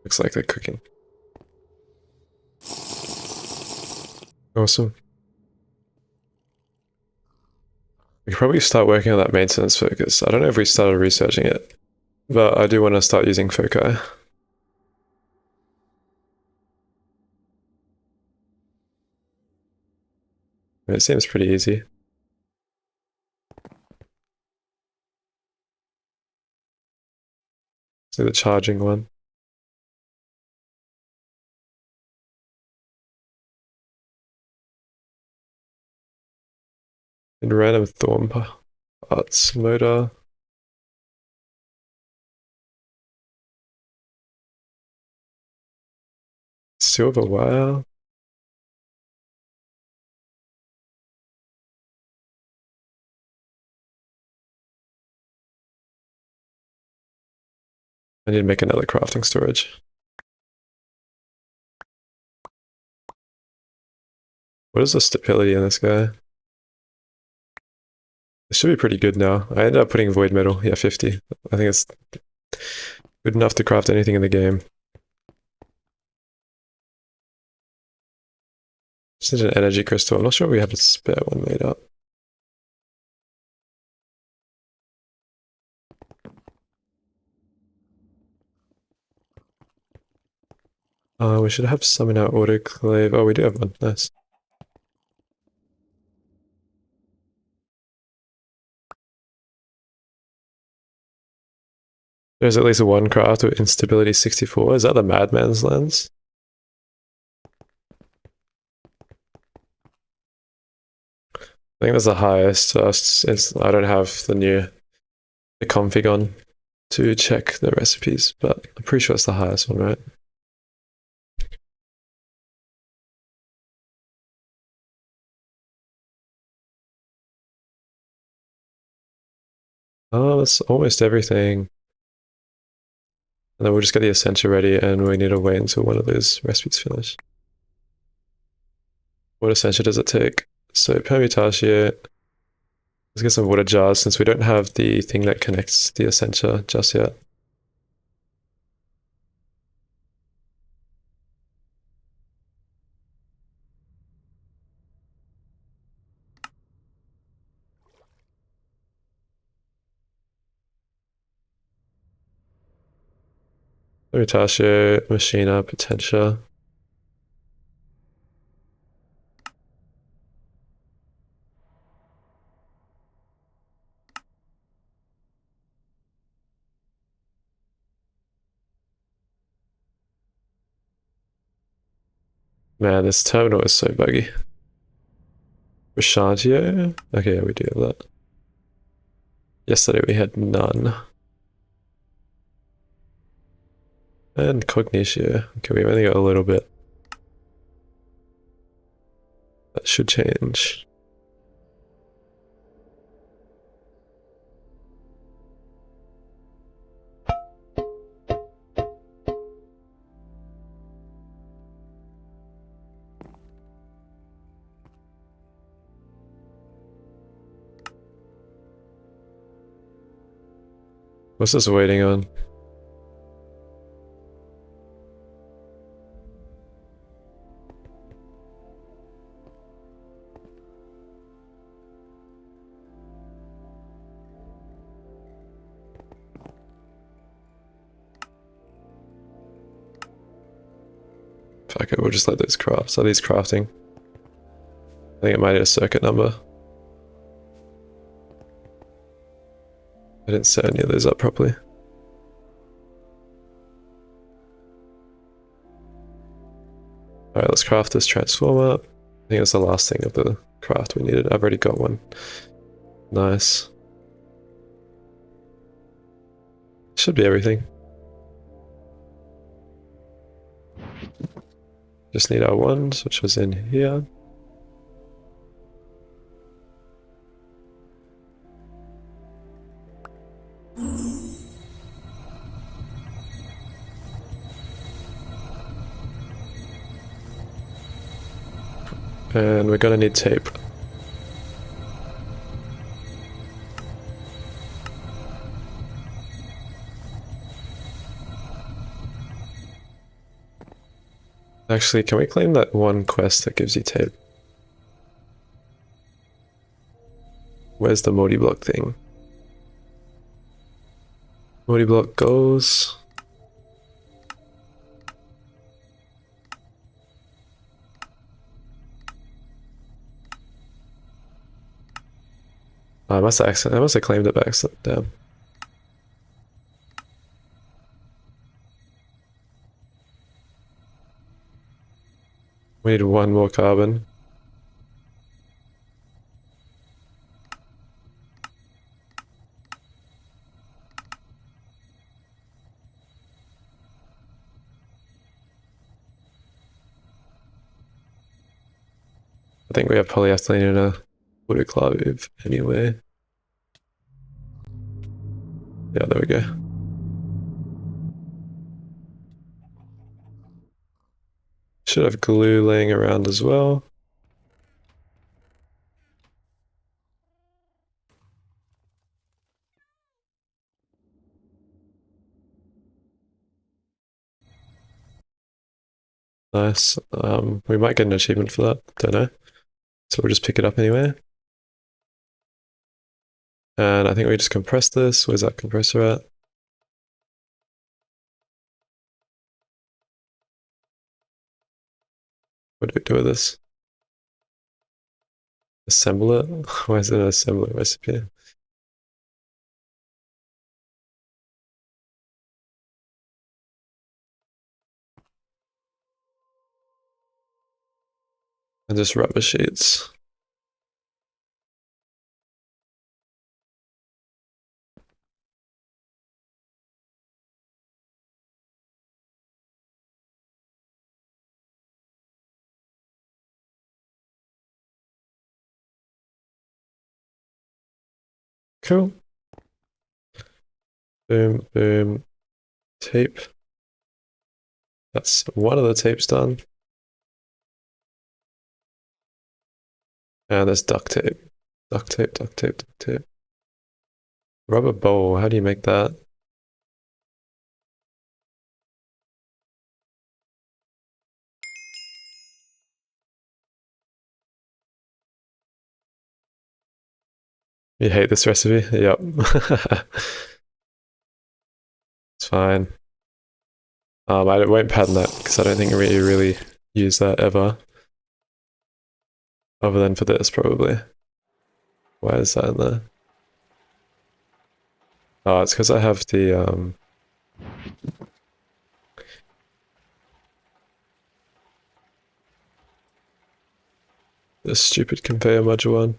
Looks like they're cooking. Awesome. We could probably start working on that maintenance focus. I don't know if we started researching it, but I do want to start using foci. It seems pretty easy. So the charging one. And random thorn parts motor. Silver wire. I need to make another crafting storage. What is the stability in this guy? It should be pretty good now. I ended up putting void metal. Yeah, 50. I think it's good enough to craft anything in the game. Just need an energy crystal. I'm not sure we have a spare one made up. We should have some in our autoclave. Oh, we do have one. Nice. There's at least one craft with instability 64. Is that the Madman's lens? I think that's the highest. I don't have the config on to check the recipes, but I'm pretty sure it's the highest one, right? Oh, that's almost everything. And then we'll just get the Essentia ready, and we need to wait until one of those recipes finish. What Essentia does it take? So permutatio. Let's get some water jars since we don't have the thing that connects the Essentia just yet. Mutasio, Machina, Potentia. Man, this terminal is so buggy. Rashantio? Okay, yeah, we do have that. Yesterday we had none. And Cognitio. Okay, we've only got a little bit. That should change. What's this waiting on? Fuck it, we'll just let those craft. Are these crafting? I think it might need a circuit number. I didn't set any of those up properly. Alright, let's craft this transformer. I think that's the last thing of the craft we needed. I've already got one. Nice. Should be everything. Just need our ones, which was in here. And we're gonna need tape. Actually, can we claim that one quest that gives you tape? Where's the multi-block thing? Multi-block goals. Oh, I must have claimed it by accident. Damn. We need one more carbon. I think we have polyethylene in a autoclave anyway. Yeah, there we go. Should have glue laying around as well. Nice. We might get an achievement for that. Don't know. So we'll just pick it up anyway. And I think we just compress this. Where's that compressor at? What do we do with this? Assemble it? Why is it an assembly recipe? And just rubber sheets. Cool. Boom, boom. Tape. That's one of the tapes done. And there's duct tape. Duct tape, duct tape, duct tape. Rubber bowl, how do you make that? You hate this recipe? Yep. It's fine. I won't pattern that because I don't think we really use that ever. Other than for this, probably. Why is that in there? Oh, it's because I have the stupid conveyor module one.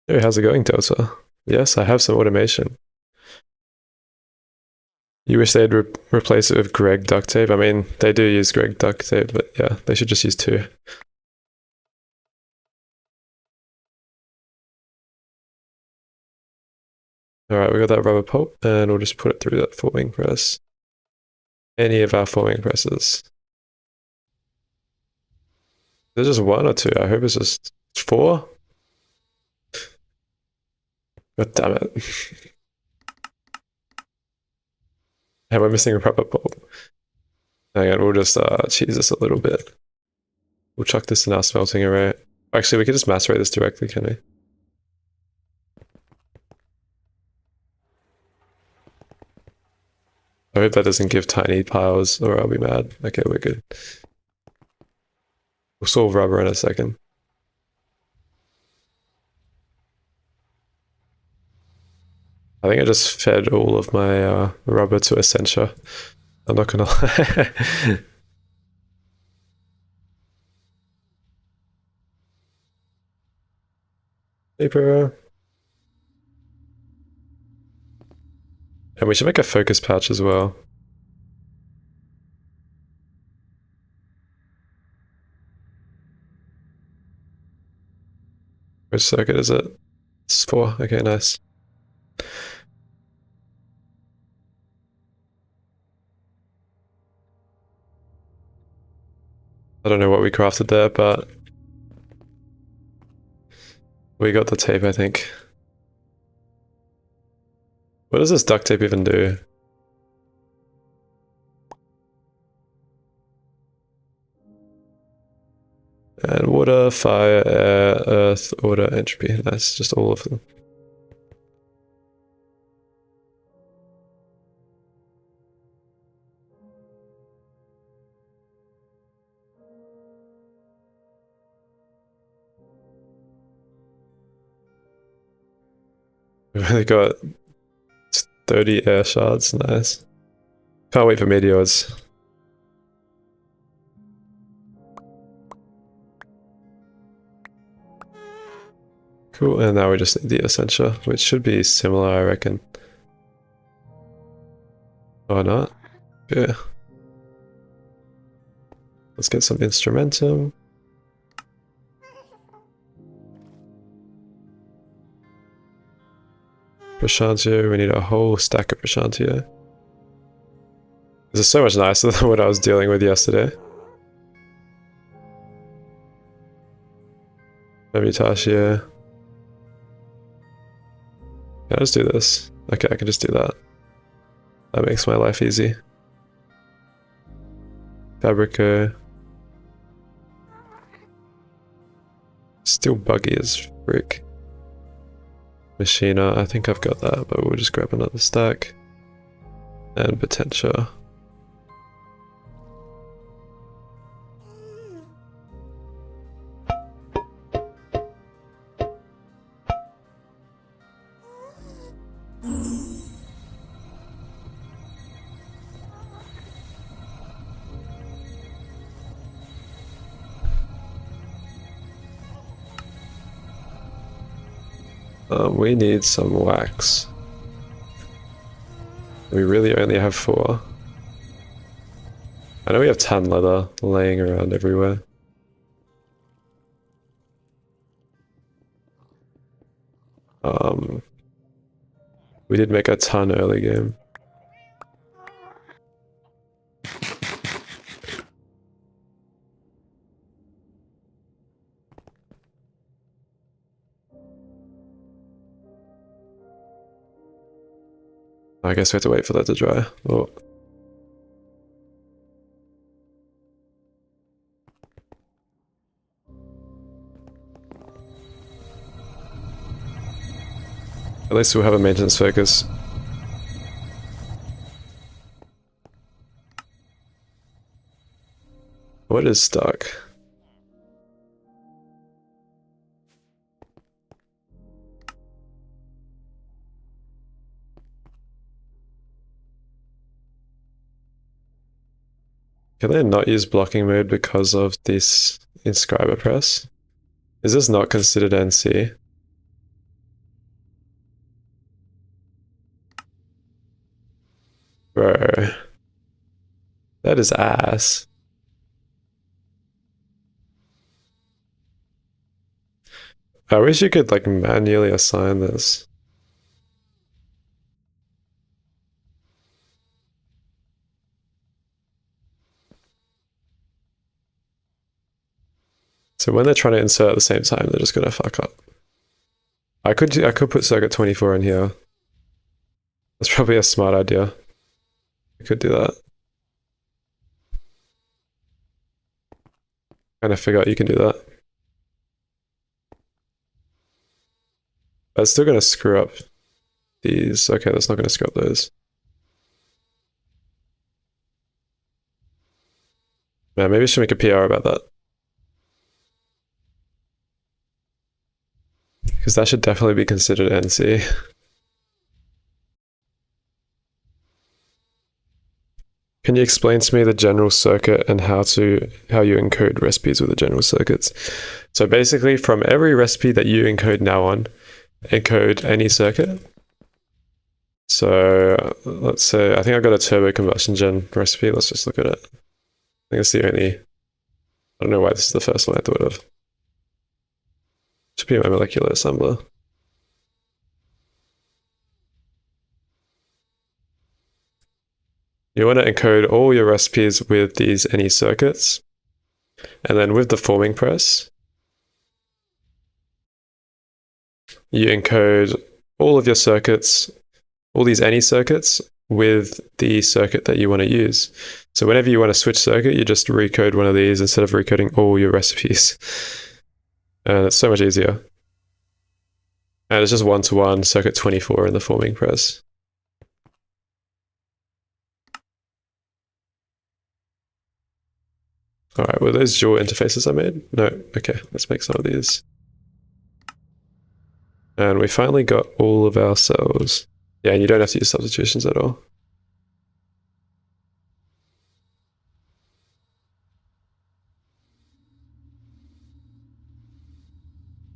Hey, how's it going, Delta? Yes, I have some automation. You wish they'd replace it with Greg duct tape? I mean, they do use Greg duct tape, but yeah, they should just use 2. Alright, we got that rubber pulp, and we'll just put it through that forming press. Any of our forming presses. There's just 1 or 2. I hope it's just 4. God damn it. Hey, we're missing a rubber pulp. Hang on, we'll just cheese this a little bit. We'll chuck this in our smelting array. Actually, we could just macerate this directly, can we? I hope that doesn't give tiny piles, or I'll be mad. Okay, we're good. We'll solve rubber in a second. I think I just fed all of my rubber to Essentia. I'm not gonna lie. Paper. And we should make a focus patch as well. Which circuit is it? It's 4. Okay, nice. I don't know what we crafted there, but we got the tape, I think. What does this duct tape even do? And water, fire, air, earth, order, entropy. Nice, just all of them. We've only got 30 air shards, nice. Can't wait for meteors. Cool, and now we just need the Essentia, which should be similar, I reckon. Or not? Yeah. Let's get some instrumentum. Prashantio, we need a whole stack of Prashantio. This is so much nicer than what I was dealing with yesterday. Mutation. Can I just do this? Okay, I can just do that. That makes my life easy. Fabrico. Still buggy as frick. Machina, I think I've got that, but we'll just grab another stack. And Potentia. We need some wax. We really only have 4. I know we have tan leather laying around everywhere. We did make a ton early game. I guess we have to wait for that to dry. Oh. At least we'll have a maintenance focus. What is stuck? Can they not use blocking mode because of this inscriber press? Is this not considered NC? Bro. That is ass. I wish you could like manually assign this. So when they're trying to insert at the same time, they're just gonna fuck up. I could put circuit 24 in here. That's probably a smart idea. I could do that. Kind of figure out you can do that. That's still gonna screw up these. Okay, that's not gonna screw up those. Man, maybe I should make a PR about that. Because that should definitely be considered NC. Can you explain to me the general circuit and how you encode recipes with the general circuits? So basically, from every recipe that you encode now on, encode any circuit. So let's say I think I've got a turbo combustion gen recipe. Let's just look at it. I think it's the only. I don't know why this is the first one I thought of. Should be my molecular assembler. You want to encode all your recipes with these any circuits, and then with the forming press, you encode all of your circuits, all these any circuits, with the circuit that you want to use. So whenever you want to switch circuit, you just recode one of these instead of recoding all your recipes. And it's so much easier. And it's just one-to-one circuit 24 in the forming press. All right, were those dual interfaces I made? No, okay, let's make some of these. And we finally got all of our cells. Yeah, and you don't have to use substitutions at all.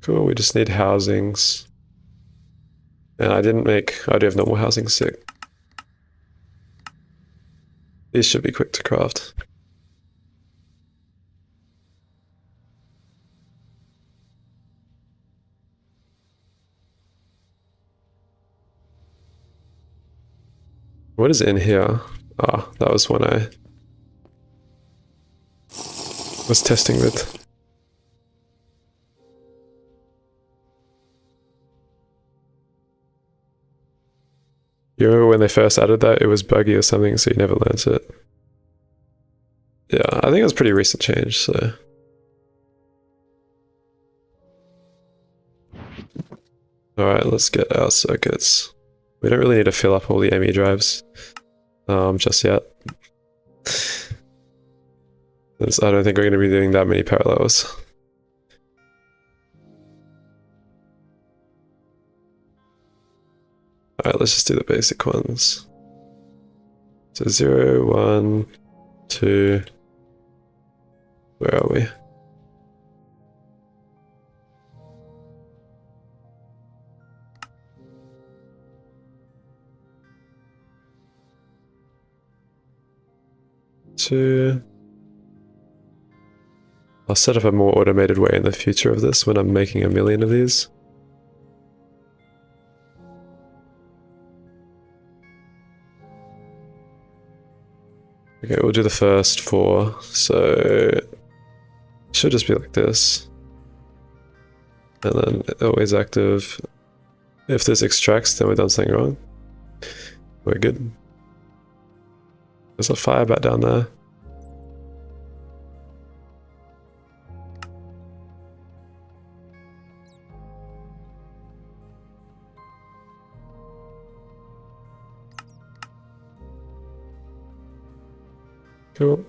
Cool, we just need housings. And I do have normal housing sick. These should be quick to craft. What is in here? Ah, that was one I was testing with. You remember when they first added that? It was buggy or something, so you never learnt it. Yeah, I think it was pretty recent change, so. Alright, let's get our circuits. We don't really need to fill up all the ME drives just yet. I don't think we're going to be doing that many parallels. Alright, let's just do the basic ones. So 0, 1, 2... Where are we? Two. I'll set up a more automated way in the future of this when I'm making 1,000,000 of these. Okay, we'll do the first 4. So it should just be like this. And then always active. If this extracts, then we've done something wrong. We're good. There's a fire back down there. Cool.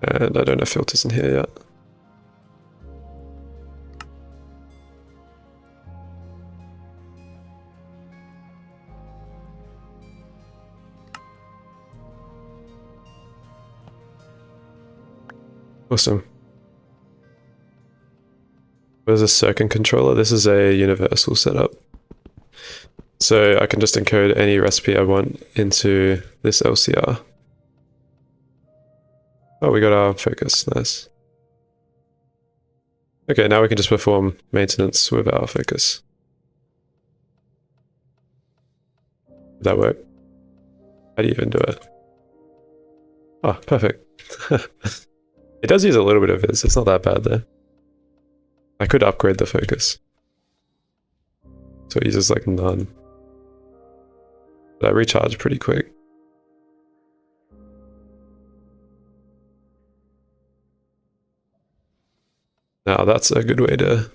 And I don't have filters in here yet. Awesome. There's a circuit controller. This is a universal setup. So I can just encode any recipe I want into this LCR. Oh, we got our focus. Nice. Okay, now we can just perform maintenance with our focus. Did that work? How do you even do it? Oh, perfect. It does use a little bit of this. It's not that bad though. I could upgrade the focus. So it uses like none. But I recharge pretty quick. Now that's a good way to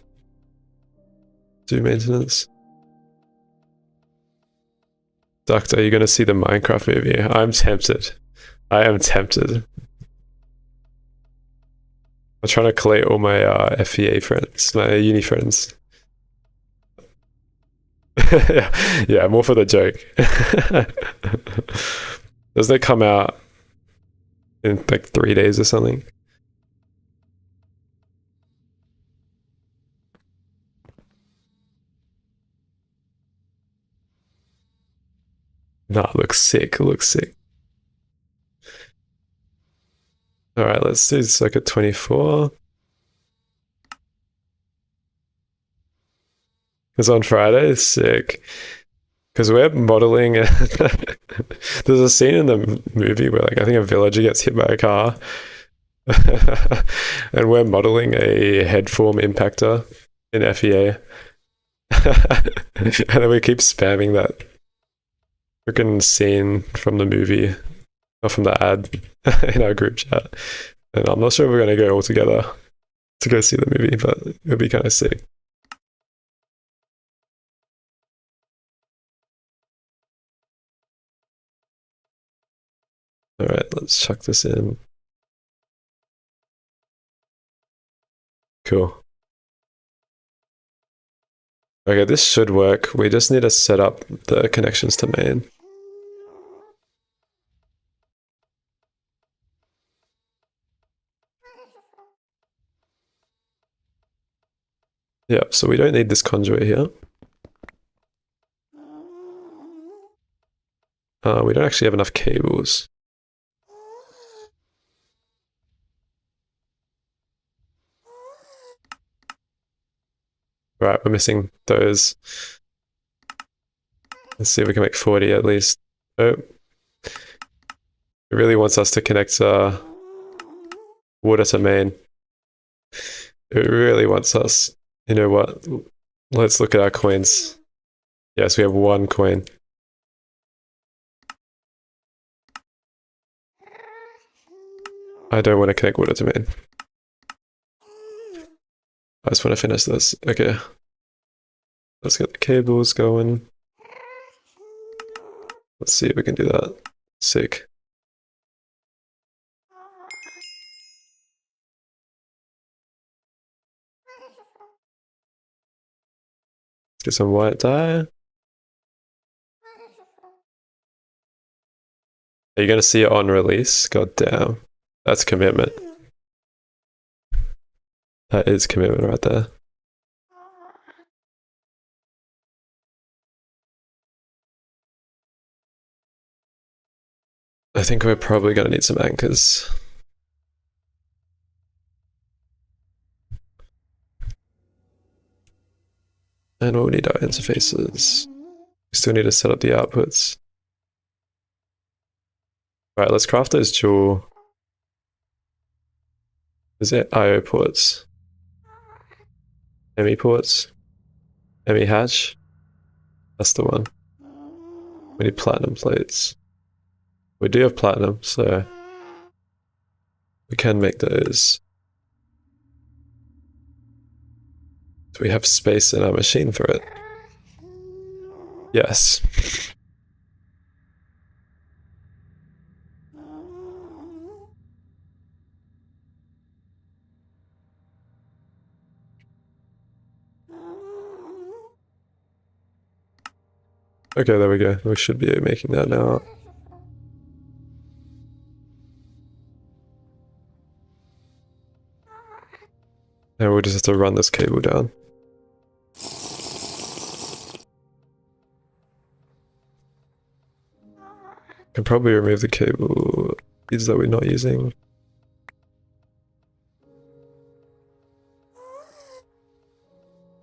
do maintenance. Doctor, are you going to see the Minecraft movie? I'm tempted. I am tempted. I'm trying to collate all my FEA friends, my uni friends. Yeah, more for the joke. Doesn't it come out in like 3 days or something? Nah, it looks sick. It looks sick. Alright, let's do circuit 24. Because on Friday, sick. Because we're modeling. There's a scene in the movie where, like, I think a villager gets hit by a car, and we're modeling a headform impactor in FEA, and then we keep spamming that freaking scene from the movie or from the ad in our group chat. And I'm not sure if we're gonna go all together to go see the movie, but it would be kind of sick. All right, let's chuck this in. Cool. Okay, this should work. We just need to set up the connections to main. Yeah, so we don't need this conduit here. We don't actually have enough cables. Right, we're missing those. Let's see if we can make 40 at least. Oh. It really wants us to connect water to main. It really wants us. You know what? Let's look at our coins. Yes, we have 1 coin. I don't want to connect water to main. I just want to finish this. Okay. Let's get the cables going. Let's see if we can do that. Sick. Let's get some white dye. Are you going to see it on release? God damn. That's commitment. That is commitment right there. I think we're probably going to need some anchors. And we'll need our interfaces. We still need to set up the outputs. Alright, let's craft those dual. Is it IO ports? ME ports? ME hatch? That's the one. We need platinum plates. We do have platinum, so we can make those. Do we have space in our machine for it? Yes. Okay, there we go. We should be making that now. And we'll just have to run this cable down. Can probably remove the cable that we're not using.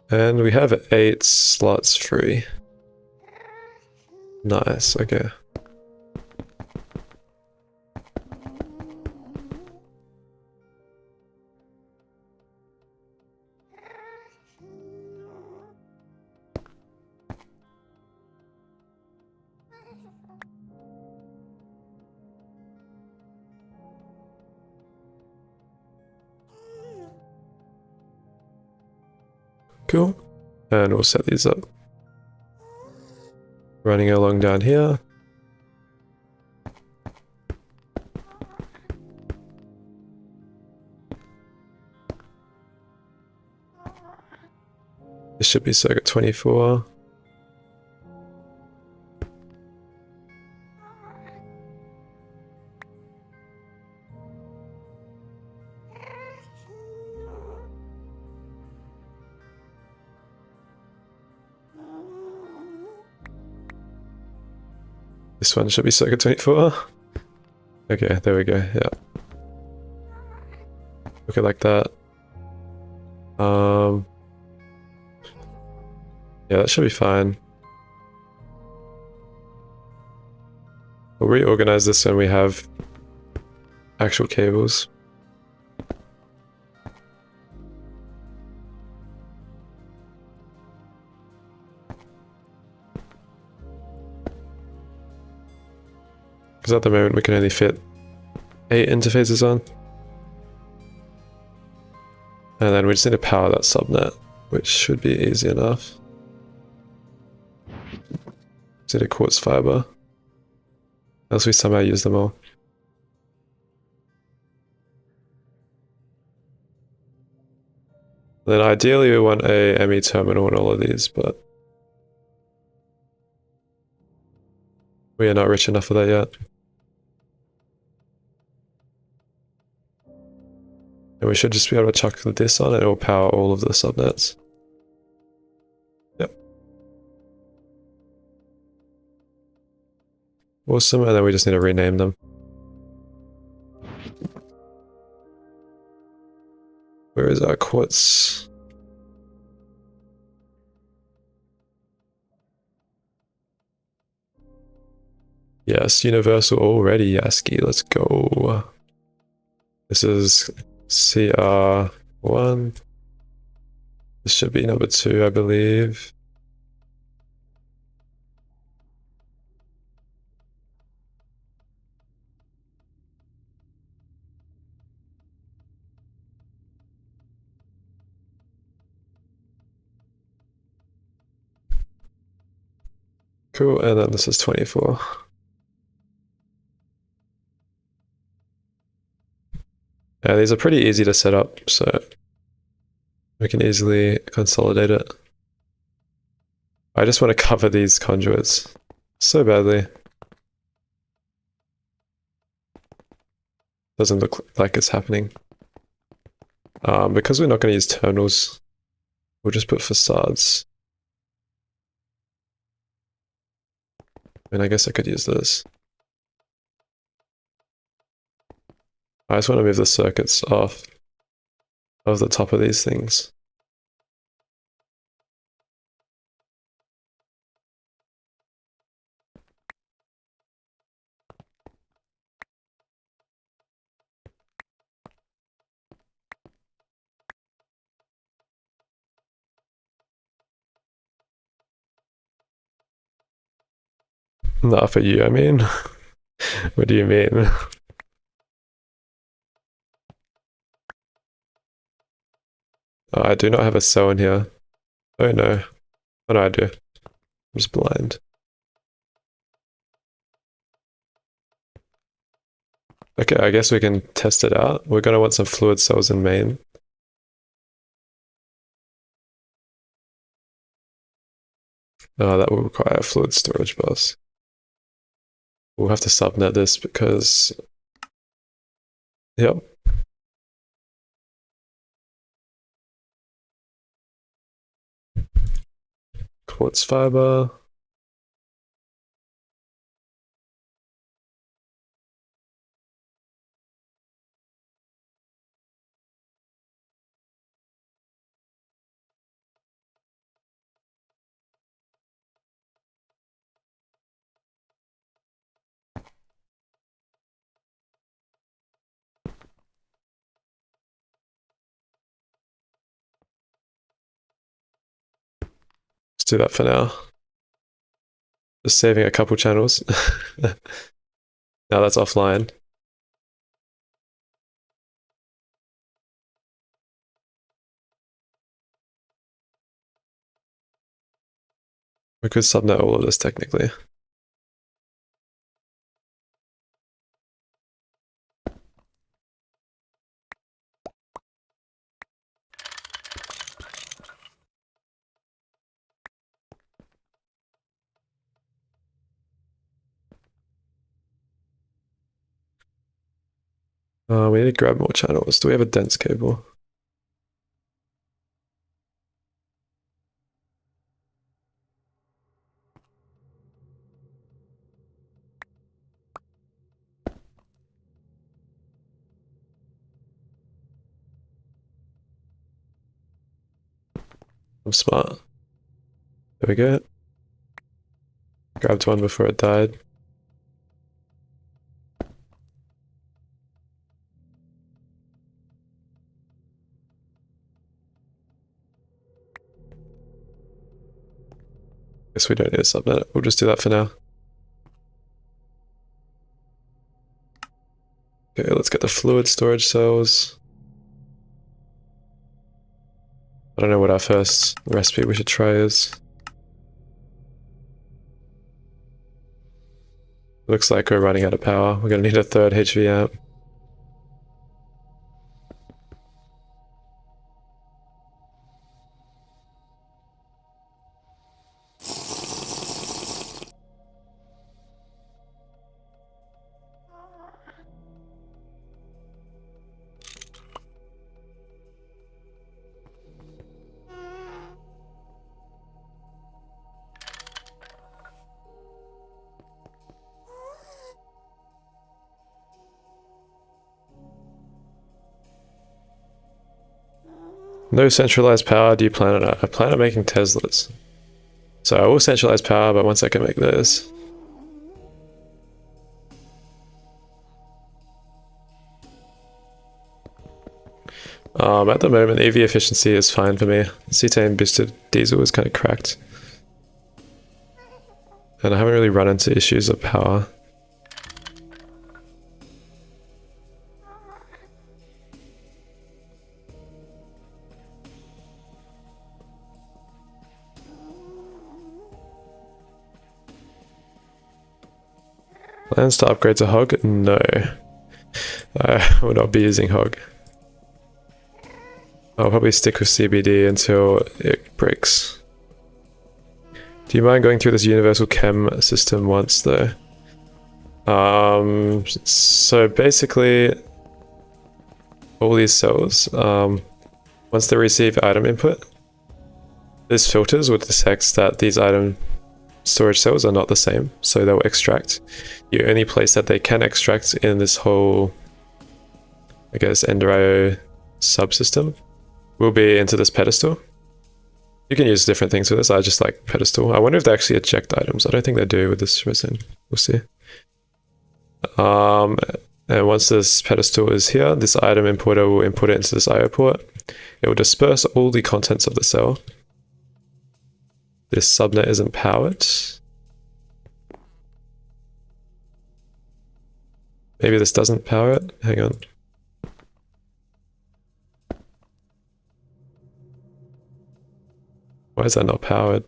And we have 8 slots free. Nice, okay. Cool. And we'll set these up. Running along down here. This should be circuit 24. This one should be circuit 24. Okay, there we go, yeah. Okay, like that. Yeah, that should be fine. We'll reorganize this when we have actual cables. Because at the moment we can only fit 8 interfaces on. And then we just need to power that subnet, which should be easy enough. Just need a quartz fiber. Unless we somehow use them all. Then ideally we want a ME terminal in all of these, but we are not rich enough for that yet. And we should just be able to chuck this on and it will power all of the subnets. Yep. Awesome, and then we just need to rename them. Where is our quartz? Yes, universal already, Yaski, let's go. This is CR1. This should be number 2, I believe. Cool, and then this is 24. Yeah, these are pretty easy to set up, so we can easily consolidate it. I just want to cover these conduits so badly. Doesn't look like it's happening. Because we're not going to use terminals, we'll just put facades. And I guess I could use this. I just want to move the circuits off of the top of these things. Not for you, I mean. What do you mean? I do not have a cell in here. Oh no. Oh no, I do. I'm just blind. Okay, I guess we can test it out. We're gonna want some fluid cells in main. That will require a fluid storage bus. We'll have to subnet this because... Yep. Quartz fiber. Let's do that for now. Just saving a couple channels. Now that's offline. We could subnet all of this technically. We need to grab more channels. Do we have a dense cable? I'm smart. There we go. Grabbed one before it died. Guess we don't need a subnet. We'll just do that for now. Okay, let's get the fluid storage cells. I don't know what our first recipe we should try is. Looks like we're running out of power. We're gonna need a third HV amp. No centralized power. Do you plan on? I plan on making Teslas. So I will centralize power, but once I can make this. At the moment, EV efficiency is fine for me. Cetane boosted diesel is kind of cracked. And I haven't really run into issues of power. Plans to upgrade to Hog? No. I will not be using Hog. I'll probably stick with CBD until it breaks. Do you mind going through this universal chem system once though? So basically, all these cells, once they receive item input, this filters would detect that these item storage cells are not the same, so they'll extract. The only place that they can extract in this whole, I guess, EnderIO subsystem will be into this pedestal. You can use different things with this. I just like pedestal. I wonder if they actually eject items. I don't think they do with this resin. We'll see. And once this pedestal is here, this item importer will input it into this IO port. It will disperse all the contents of the cell. This subnet isn't powered. Maybe this doesn't power it. Hang on. Why is that not powered?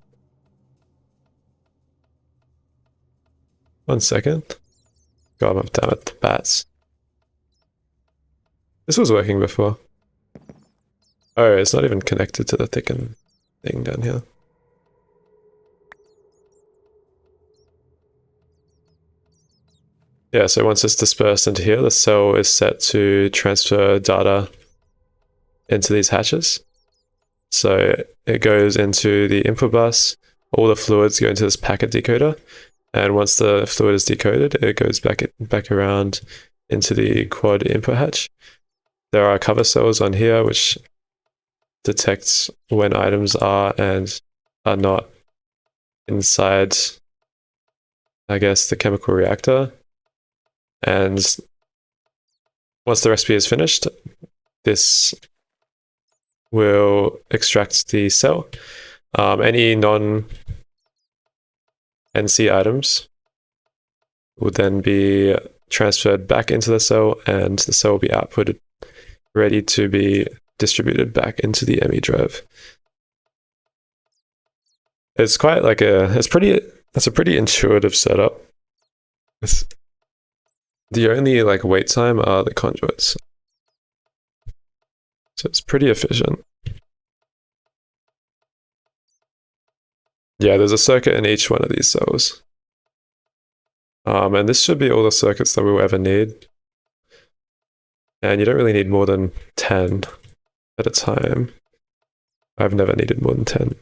1 second. God damn it, the bats. This was working before. Oh, it's not even connected to the thicken thing down here. Yeah, so once it's dispersed into here, the cell is set to transfer data into these hatches. So it goes into the input bus, all the fluids go into this packet decoder, and once the fluid is decoded, it goes back around into the quad input hatch. There are cover cells on here which detects when items are and are not inside, I guess, the chemical reactor. And once the recipe is finished, this will extract the cell. Any non-NC items would then be transferred back into the cell, and the cell will be outputted, ready to be distributed back into the ME drive. It's quite like it's a pretty intuitive setup. The only like wait time are the conduits. So it's pretty efficient. Yeah, there's a circuit in each one of these cells. And this should be all the circuits that we'll ever need. And you don't really need more than 10 at a time. I've never needed more than 10.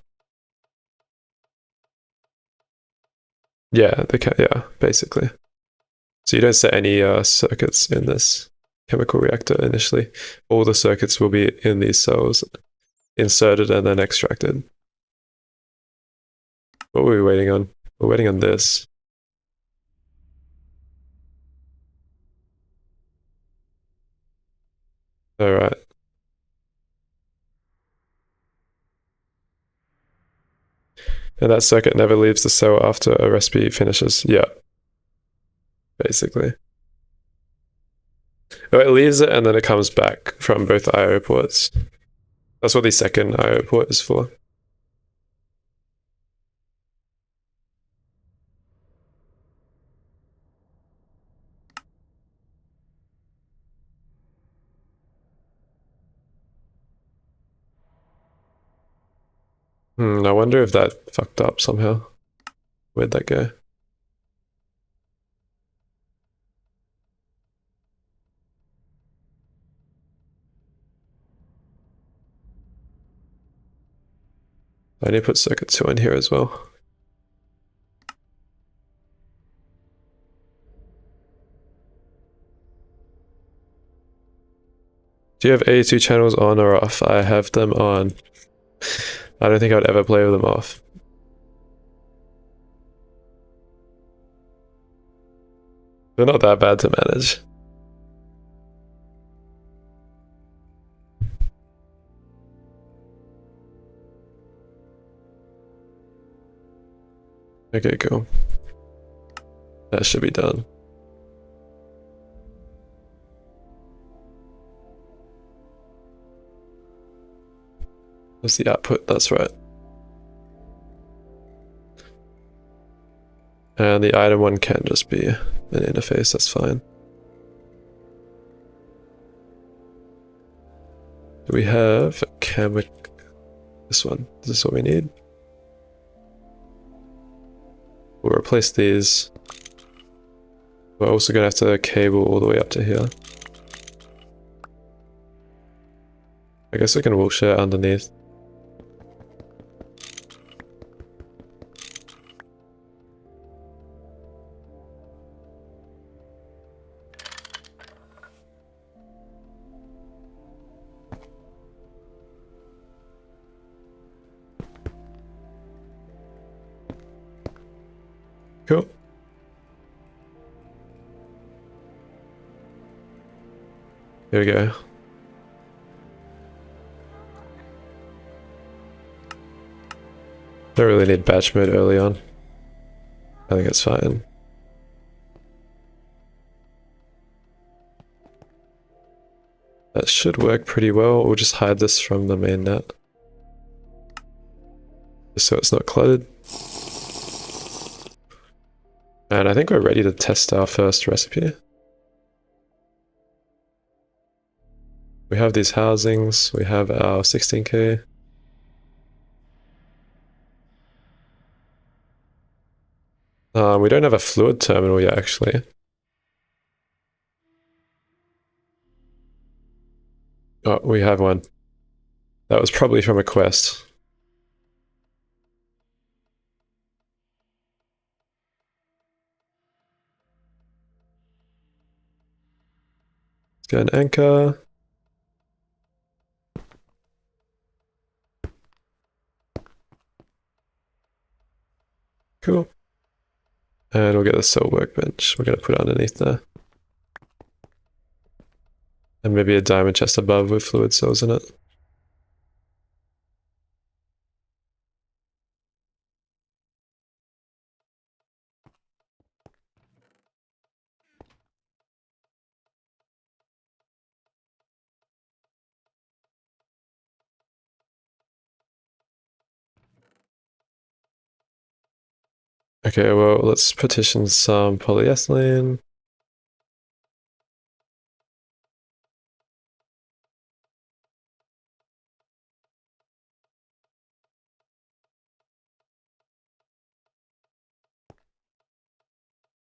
Yeah, yeah, basically. So you don't set any circuits in this chemical reactor initially. All the circuits will be in these cells, inserted and then extracted. What were we waiting on? We're waiting on this. Alright. And that circuit never leaves the cell after a recipe finishes. Yeah. Basically. Oh, it leaves it and then it comes back from both IO ports. That's what the second IO port is for. I wonder if that fucked up somehow. Where'd that go? I need to put circuit 2 in here as well. Do you have 82 channels on or off? I have them on. I don't think I would ever play with them off. They're not that bad to manage. Okay, cool. That should be done. That's the output, that's right. And the item one can just be an interface, that's fine. Do we have this one? Is this what we need? We'll replace these. We're also gonna have to cable all the way up to here. I guess we can wall share underneath. Cool. Here we go. Don't really need batch mode early on. I think it's fine. That should work pretty well. We'll just hide this from the main net. Just so it's not cluttered. And I think we're ready to test our first recipe. We have these housings, we have our 16k. We don't have a fluid terminal yet, actually. Oh, we have one. That was probably from a quest. Let's get an anchor. Cool. And we'll get the cell workbench. We're going to put it underneath there. And maybe a diamond chest above with fluid cells in it. Okay, well, let's partition some polyethylene.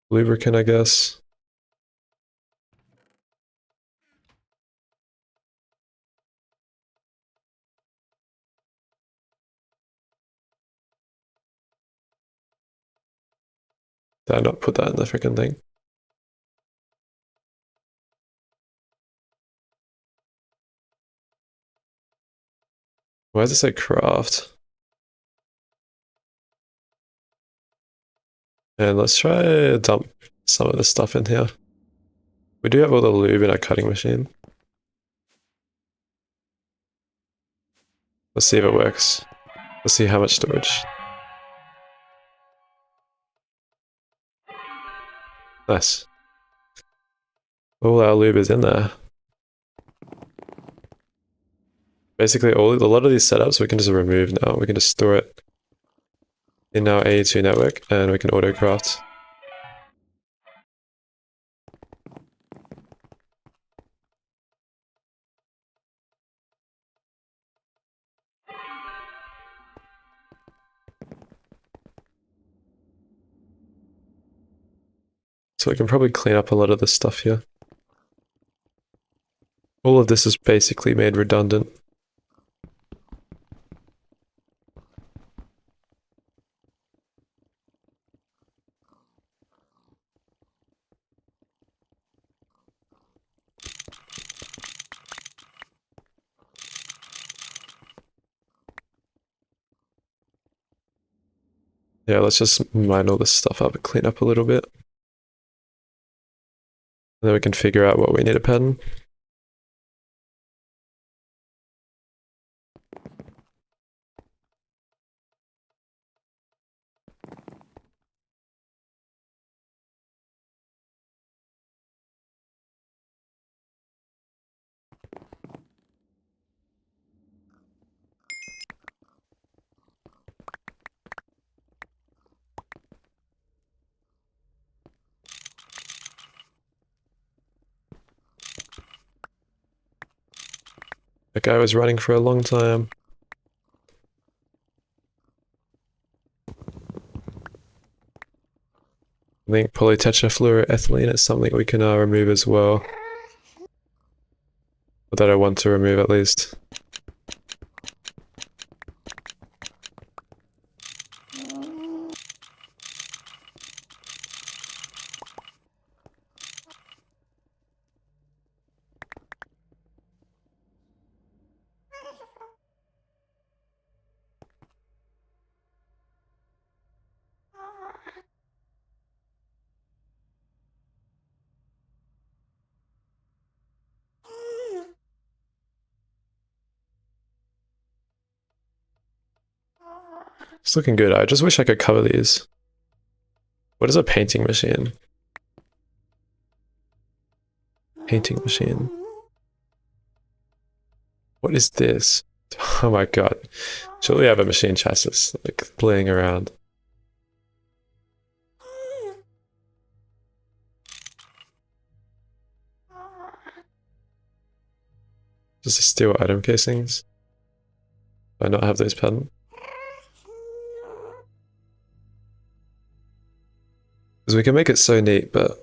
Lubricant, I guess. Did I not put that in the freaking thing? Why does it say craft? And let's try to dump some of this stuff in here. We do have all the lube in our cutting machine. Let's see if it works. Let's see how much storage. Nice. All our lube is in there. Basically, a lot of these setups we can just remove now. We can just store it in our AE2 network, and we can auto-craft. So we can probably clean up a lot of this stuff here. All of this is basically made redundant. Yeah, let's just mine all this stuff up and clean up a little bit. And then we can figure out what we need to pattern. That guy was running for a long time. I think polytetrafluoroethylene is something we can remove as well. Or that I want to remove at least. It's looking good. I just wish I could cover these. What is a painting machine? Painting machine. What is this? Oh my god. Surely I have a machine chassis, like, playing around. Just to steal item casings. Do I not have those pattern? Because we can make it so neat, but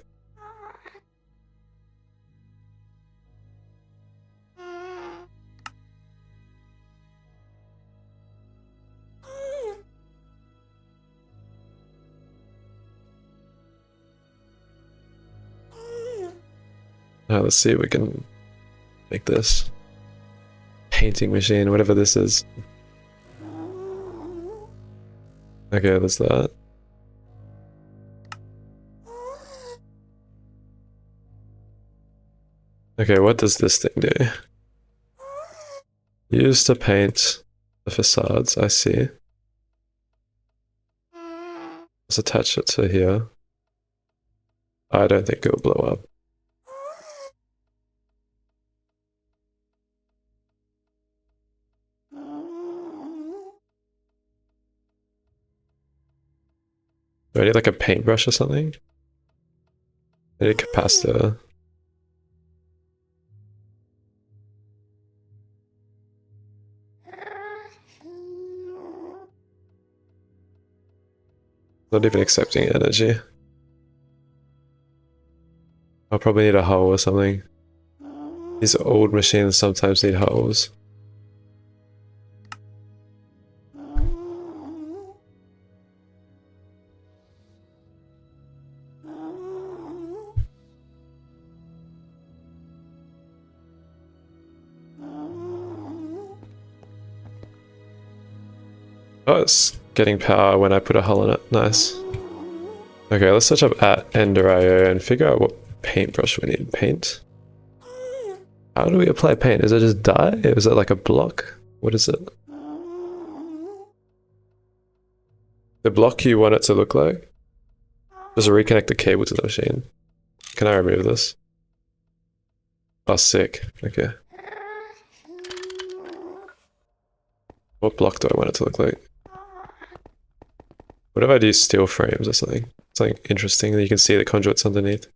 let's see if we can make this painting machine, whatever this is. Okay, there's that. Okay, what does this thing do? Used to paint the facades, I see. Let's attach it to here. I don't think it'll blow up. Do I need like a paintbrush or something? I need a capacitor. Not even accepting energy. I'll probably need a hull or something. These old machines sometimes need hulls. Oh, it's getting power when I put a hull in it. Nice. Okay, let's search up at Ender.io and figure out what paintbrush we need. Paint? How do we apply paint? Is it just dye? Is it like a block? What is it? The block you want it to look like? Just reconnect the cable to the machine. Can I remove this? Oh, sick. Okay. What block do I want it to look like? What if I do steel frames or something? Something interesting that you can see the conduits underneath.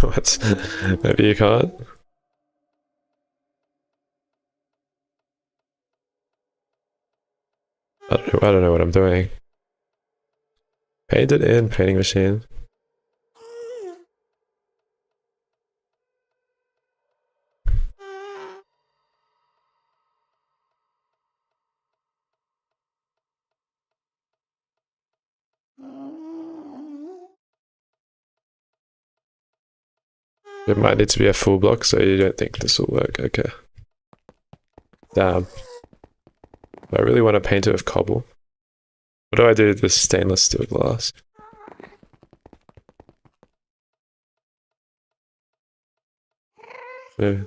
What? Maybe you can't? I don't know what I'm doing. Paint it in painting machine. It might need to be a full block, so you don't think this will work. Okay. Damn. I really want to paint it with cobble. What do I do with this stainless steel glass? Maybe.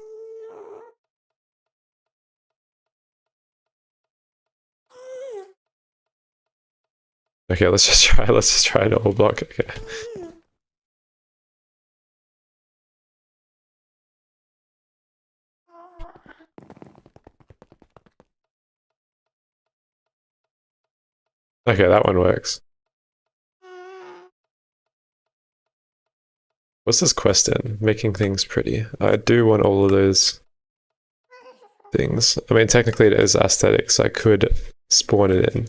Okay, let's just try an old block. Okay. Okay, that one works. What's this quest in? Making things pretty. I do want all of those things. I mean, technically it is aesthetics. I could spawn it in.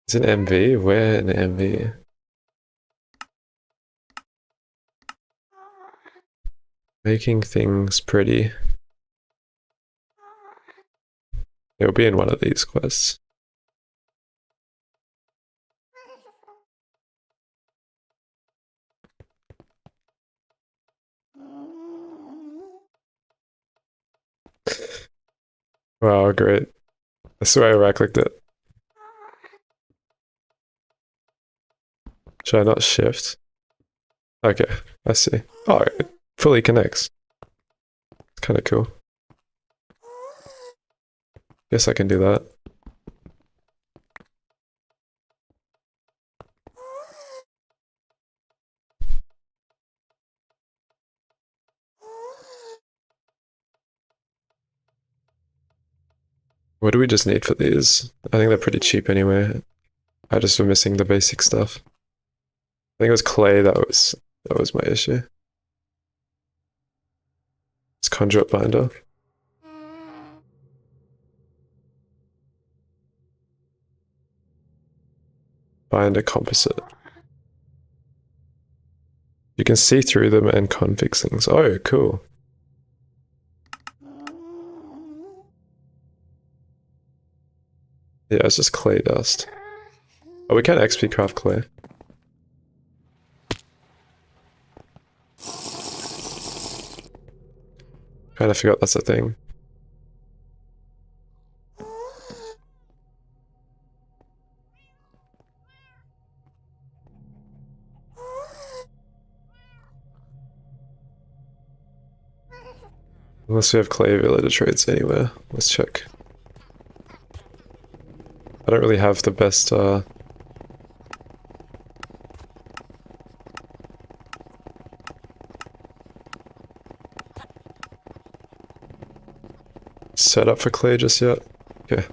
Is it MV? Where in MV? Making things pretty. It'll be in one of these quests. Wow, great. I swear I right-clicked it. Should I not shift? Okay, I see. Oh, it fully connects. It's kind of cool. Guess I can do that. What do we just need for these? I think they're pretty cheap anyway. I just were missing the basic stuff. I think it was clay that was my issue. It's conduit binder. Binder composite. You can see through them and config things. Oh, cool. Yeah, it's just clay dust. Oh, we can XP craft clay. Kinda forgot that's a thing. Unless we have clay villager trades anywhere. Let's check. I don't really have the best, setup for clay just yet. Okay.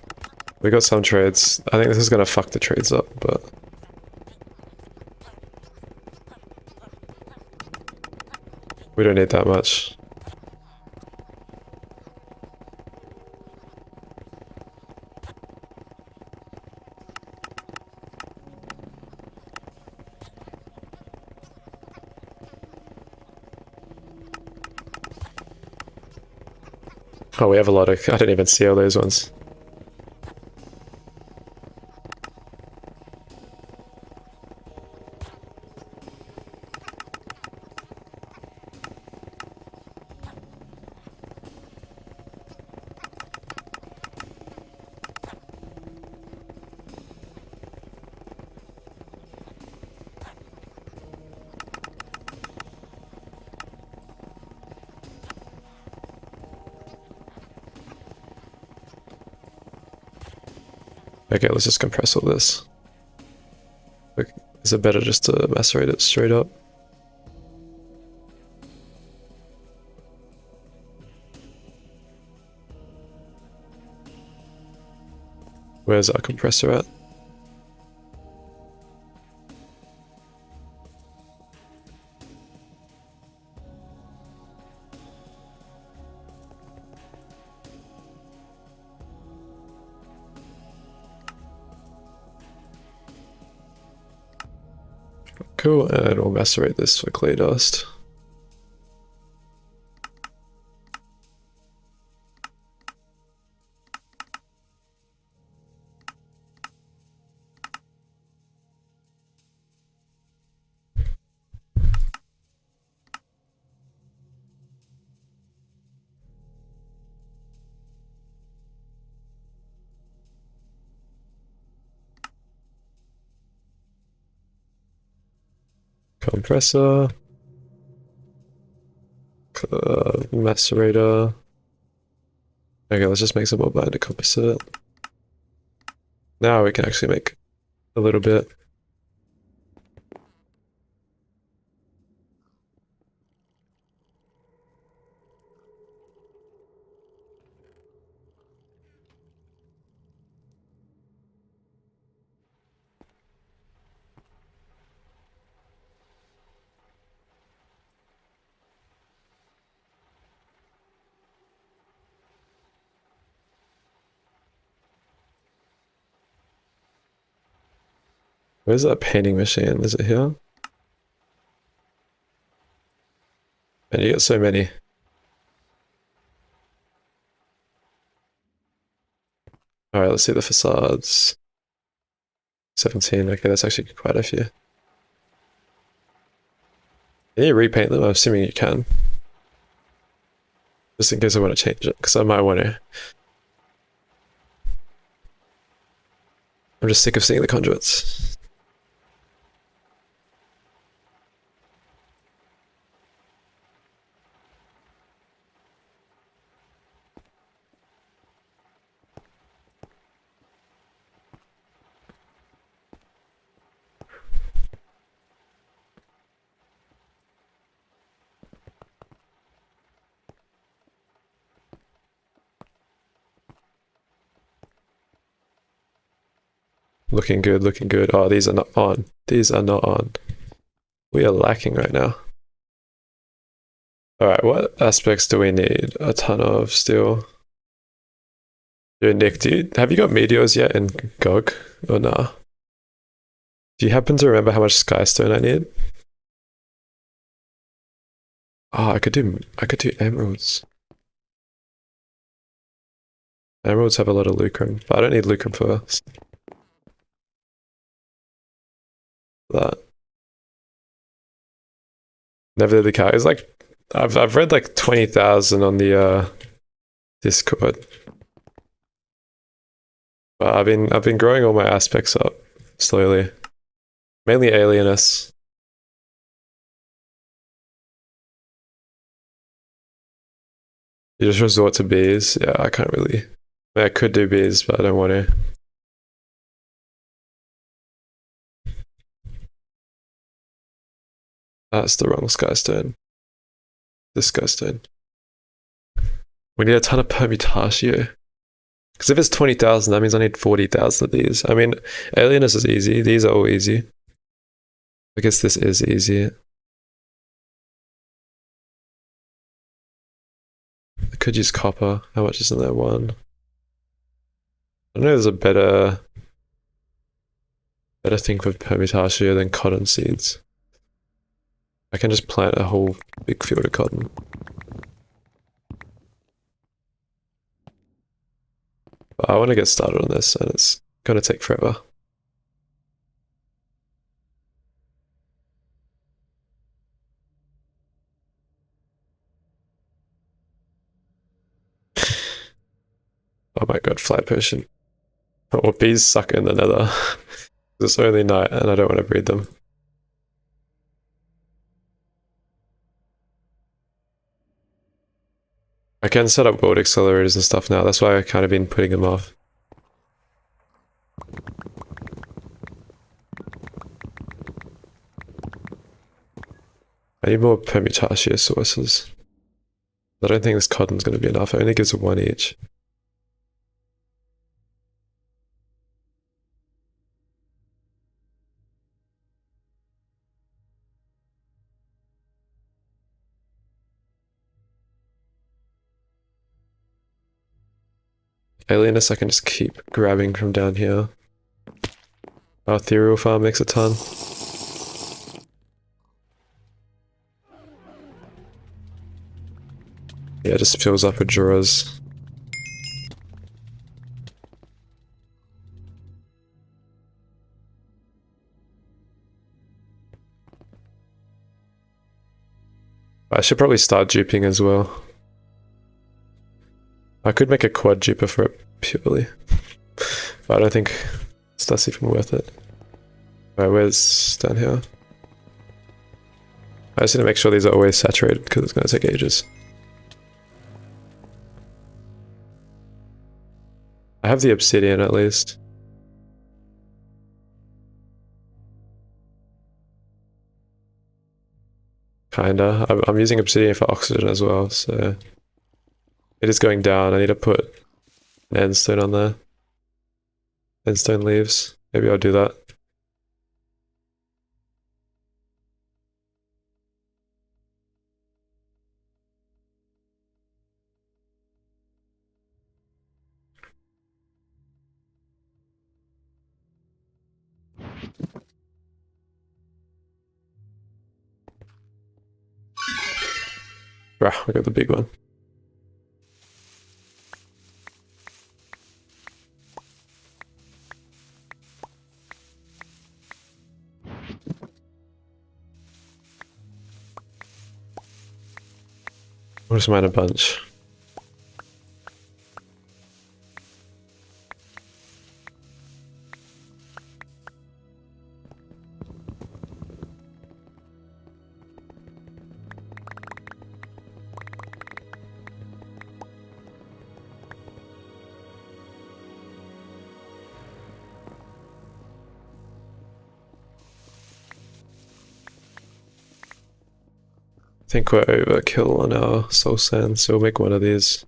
We got some trades. I think this is gonna fuck the trades up, but... we don't need that much. Oh, we have a lot of... I didn't even see all those ones. Okay, let's just compress all this. Is it better just to macerate it straight up? Where's our compressor at? Cool, and we'll macerate this for clay dust. Compressor. Macerator. Okay, let's just make some more binder composite. Now we can actually make a little bit. Where's that painting machine? Is it here? And you get so many. Alright, let's see the facades. 17, okay, that's actually quite a few. Can you repaint them? I'm assuming you can. Just in case I want to change it, because I might want to. I'm just sick of seeing the conduits. Looking good, looking good. Oh, these are not on. These are not on. We are lacking right now. Alright, what aspects do we need? A ton of steel. Yo, Nick, have you got meteors yet in GOG? Or nah? Do you happen to remember how much skystone I need? Oh, I could do emeralds. Emeralds have a lot of lucrum, but I don't need lucrum for that. Never did the cat. It's like I've read like 20,000 on the Discord. But I've been growing all my aspects up slowly. Mainly alienus. You just resort to bees. Yeah, I can't really. I mean, I could do bees, but I don't want to. That's the wrong skystone. This skystone. We need a ton of permutatio. Because if it's 20,000, that means I need 40,000 of these. I mean, alienus is easy. These are all easy. I guess this is easy. I could use copper. How much is in there? 1. I don't know if there's a better thing for permutatio than cotton seeds. I can just plant a whole big field of cotton. But I want to get started on this, and it's gonna take forever. Oh my god, fly potion. Oh, bees suck in the nether. It's only night and I don't want to breed them. I can set up world accelerators and stuff now, that's why I've kind of been putting them off. I need more permutatio sources. I don't think this cotton's going to be enough, it only gives 1 each. Alienus I can just keep grabbing from down here. Our ethereal farm makes a ton. Yeah, it just fills up with drawers. I should probably start duping as well. I could make a quad duper for it purely, but I don't think that's even worth it. Alright, where's down here? I just need to make sure these are always saturated because it's going to take ages. I have the obsidian at least. Kinda. I'm using obsidian for oxygen as well, so it is going down. I need to put an endstone on there. Endstone leaves. Maybe I'll do that. Rah, I got the big one. I'll just mine a bunch. I think we're overkill on our soul sand, so we'll make one of these.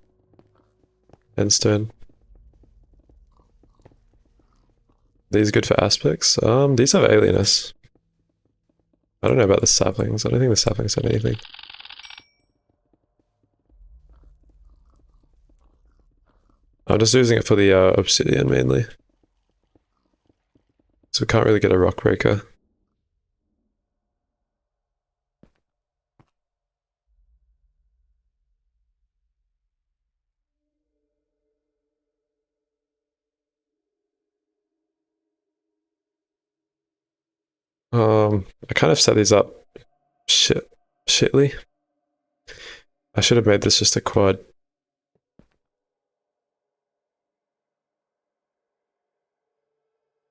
Endstone. These good for aspects. These have alienness. I don't know about the saplings. I don't think the saplings have anything. I'm just using it for the obsidian mainly. So we can't really get a rock breaker. I kind of set these up shitly. I should have made this just a quad.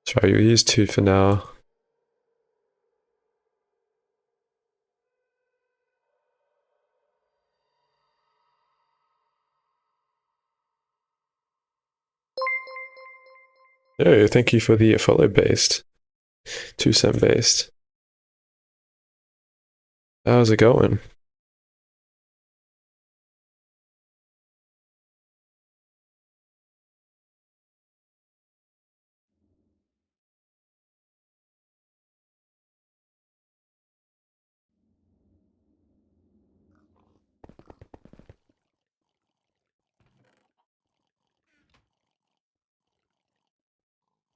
Sorry, we'll use 2 for now. Oh, thank you for the follow based. 2 cent based. How's it going?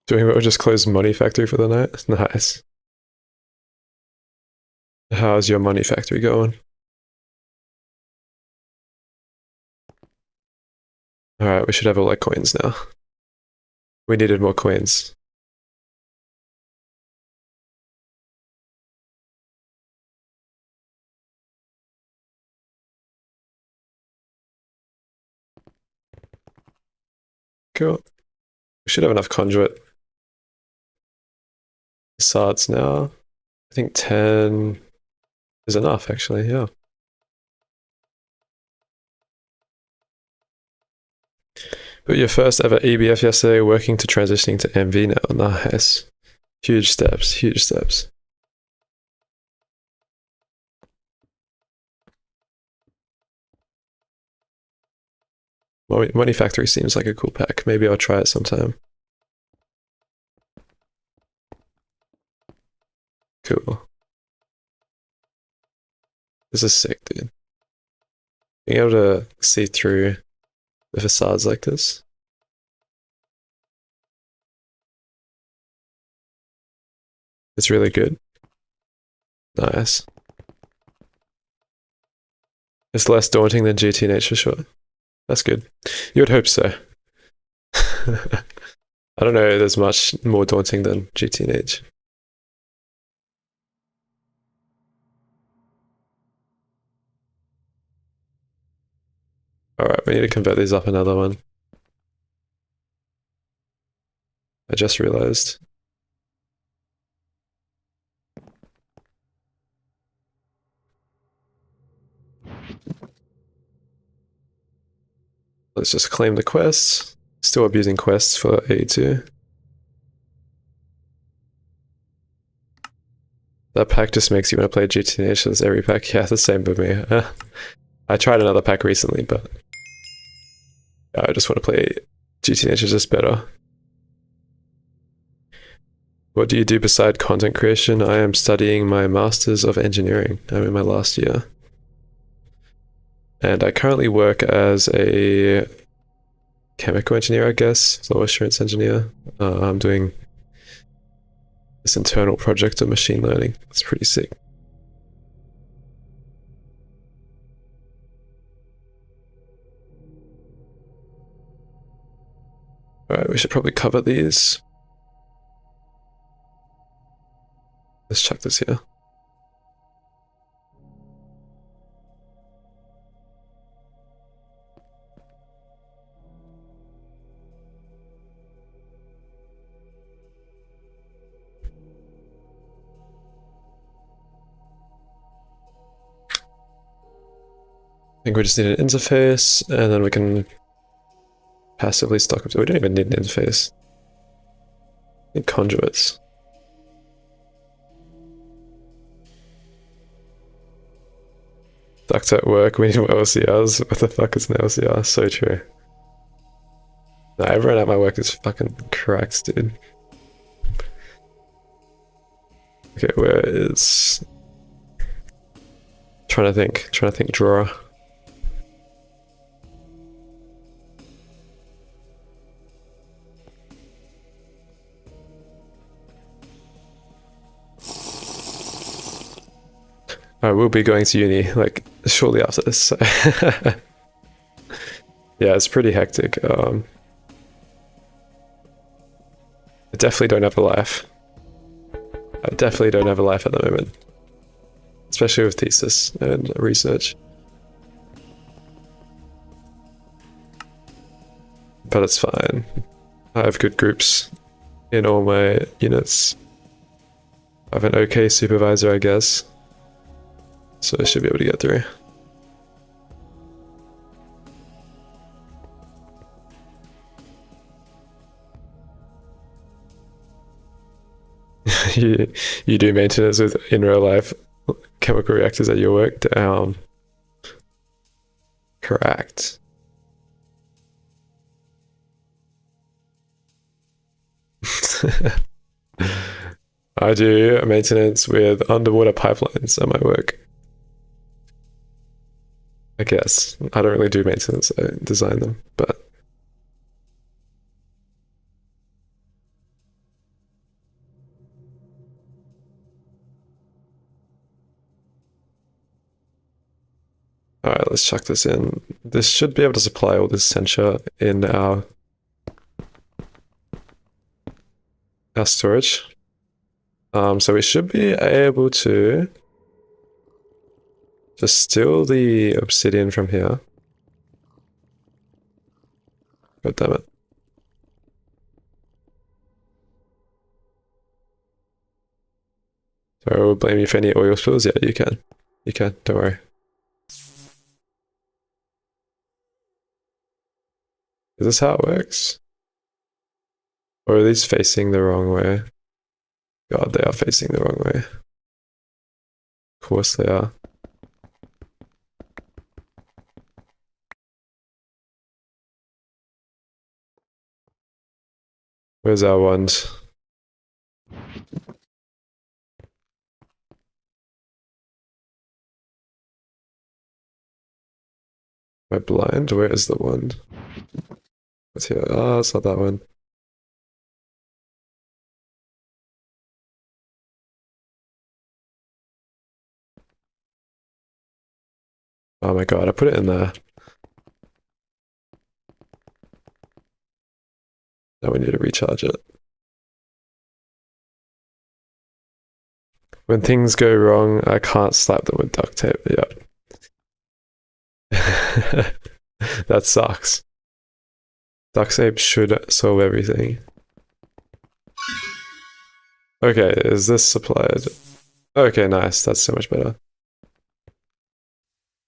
Doing what? Just close money factory for the night? Nice. How's your money factory going? Alright, we should have all our coins now. We needed more coins. Cool. We should have enough conduit. Sards now. I think 10 is enough, actually, yeah. But your first ever EBF yesterday, working to transitioning to MV now. Nice. Huge steps, huge steps. Money Factory seems like a cool pack. Maybe I'll try it sometime. Cool. This is sick, dude. Being able to see through the facades like this. It's really good. Nice. It's less daunting than GTNH for sure. That's good. You would hope so. I don't know, there's much more daunting than GTNH. Alright, we need to convert these up another one. I just realized. Let's just claim the quests. Still abusing quests for A2. That pack just makes you want to play GTNH as every pack. Yeah, the same with me. I tried another pack recently, but I just want to play GTNH is just better. What do you do beside content creation? I am studying my Masters of Engineering. I'm in my last year. And I currently work as a chemical engineer, I guess, flow assurance engineer. I'm doing this internal project of machine learning. It's pretty sick. Alright, we should probably cover these. Let's chuck this here. I think we just need an interface, and then we can passively stock up. We don't even need an interface. We need conduits. Duct at work, we need more LCRs. What the fuck is an LCR? So true. No, everyone at my work is fucking cracked, dude. Okay, where is... Trying to think drawer. I will be going to uni, like, shortly after this, so yeah, it's pretty hectic. I definitely don't have a life. I definitely don't have a life at the moment. Especially with thesis and research. But it's fine. I have good groups in all my units. I have an okay supervisor, I guess. So I should be able to get through. you do maintenance with in real life chemical reactors at your work? Correct. I do maintenance with underwater pipelines at my work. I guess. I don't really do maintenance, I design them, but... Alright, let's chuck this in. This should be able to supply all this sensor in our storage. So we should be able to just steal the obsidian from here. God damn it. So I will blame you for any oil spills. Yeah, you can. You can, don't worry. Is this how it works? Or are these facing the wrong way? God, they are facing the wrong way. Of course they are. Where's our wand? Am I blind? Where is the wand? What's here? Oh, it's not that one. Oh my god, I put it in there. Now we need to recharge it. When things go wrong, I can't slap them with duct tape. Yep. That sucks. Duct tape should solve everything. Okay, is this supplied? Okay, nice. That's so much better.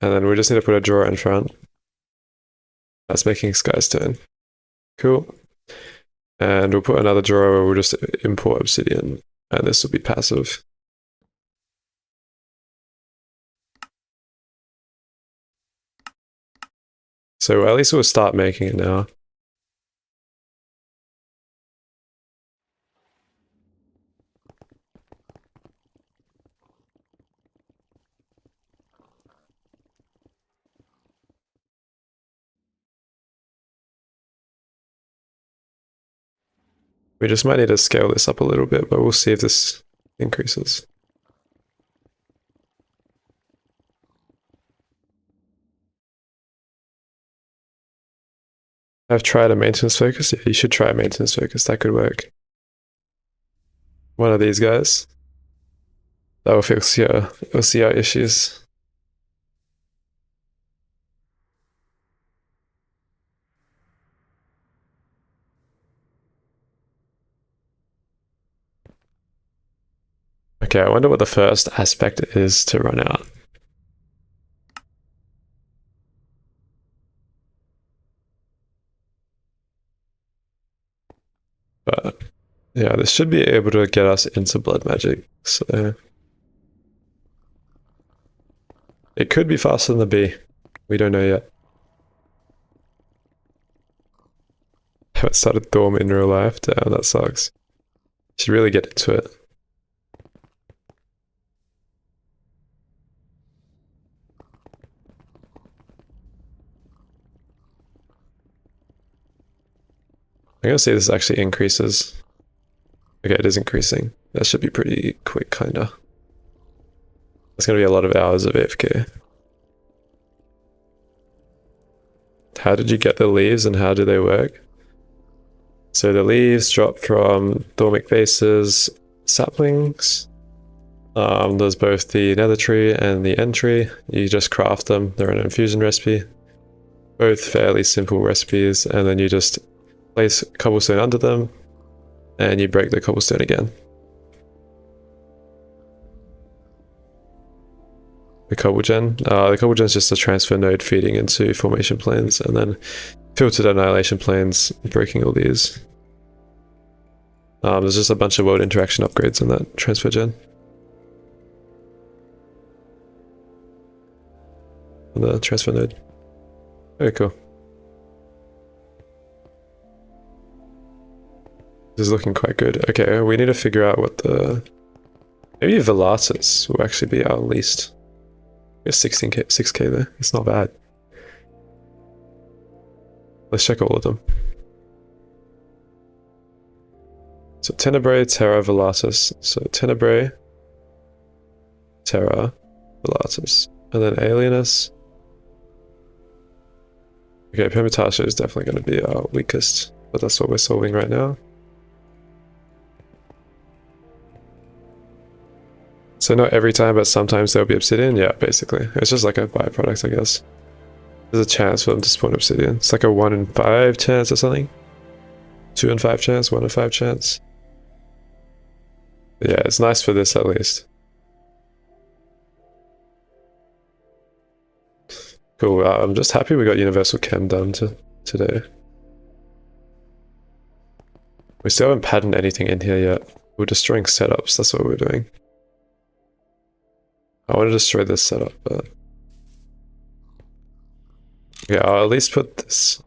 And then we just need to put a drawer in front. That's making Sky's turn. Cool. And we'll put another drawer where we'll just import obsidian. And this will be passive. So at least we'll start making it now. We just might need to scale this up a little bit, but we'll see if this increases. I've tried a maintenance focus. Yeah, you should try a maintenance focus. That could work. One of these guys. That will fix your OCR issues. Okay, I wonder what the first aspect is to run out. But yeah, this should be able to get us into blood magic. So it could be faster than the bee. We don't know yet. Haven't started Thorm in real life. Damn, that sucks. Should really get into it. I'm gonna say this actually increases. Okay, it is increasing. That should be pretty quick, kinda. That's gonna be a lot of hours of AFK. How did you get the leaves and how do they work? So the leaves drop from Thormic bases, saplings. There's both the nether tree and the end tree. You just craft them. They're an infusion recipe. Both fairly simple recipes, and then you just place cobblestone under them and you break the cobblestone again. The cobblegen is just a transfer node feeding into formation planes and then filtered annihilation planes, breaking all these. There's just a bunch of world interaction upgrades in that transfer gen. On the transfer node. Very cool. This is looking quite good. Okay, we need to figure out what the... Maybe Velatus will actually be our least. We have 16k, 6k there. It's not bad. Let's check all of them. So Tenebrae, Terra, Velatus. So Tenebrae, Terra, Velatus. And then Alienus. Okay, Permutasha is definitely going to be our weakest, but that's what we're solving right now. So not every time, but sometimes there'll be obsidian. Yeah, basically. It's just like a byproduct, I guess. There's a chance for them to spawn obsidian. It's like a 1 in 5 chance or something. 2 in 5 chance, 1 in 5 chance. But yeah, it's nice for this at least. Cool, I'm just happy we got universal chem done today. We still haven't patterned anything in here yet. We're destroying setups, that's what we're doing. I want to destroy this setup, but... Okay, I'll at least put this...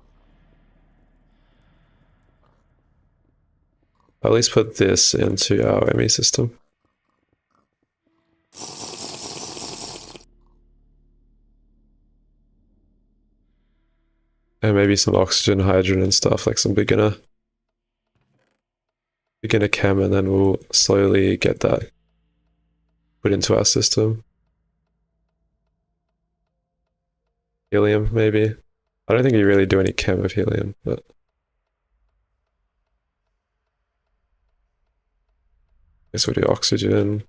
I'll at least put this into our ME system. And maybe some oxygen, hydrogen and stuff, like some beginner chem, and then we'll slowly get that put into our system. Helium, maybe. I don't think you really do any chem of helium, but... Guess we'll do oxygen.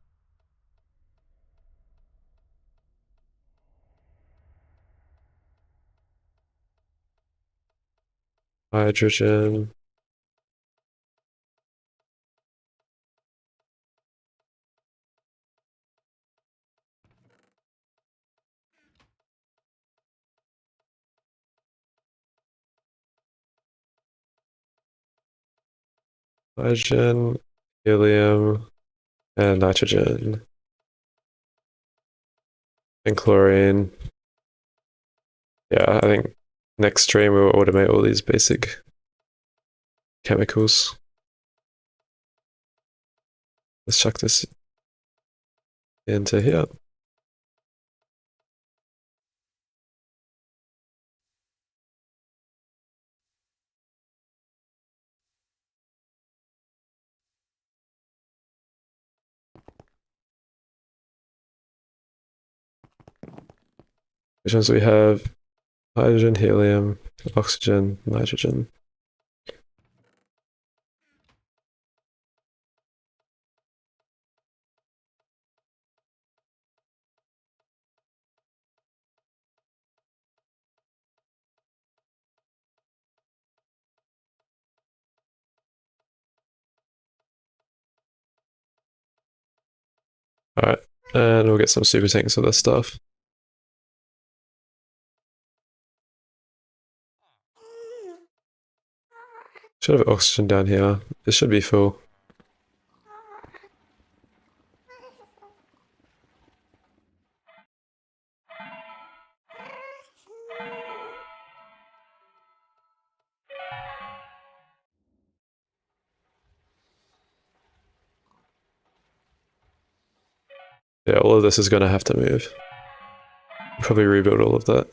Hydrogen. Hydrogen, helium, and nitrogen. And chlorine. Yeah, I think next stream we'll automate all these basic chemicals. Let's chuck this into here. Which ones do we have? Hydrogen, helium, oxygen, nitrogen. Alright, and we'll get some super tanks of this stuff. Should have oxygen down here. This should be full. Yeah, all of this is going to have to move. Probably rebuild all of that.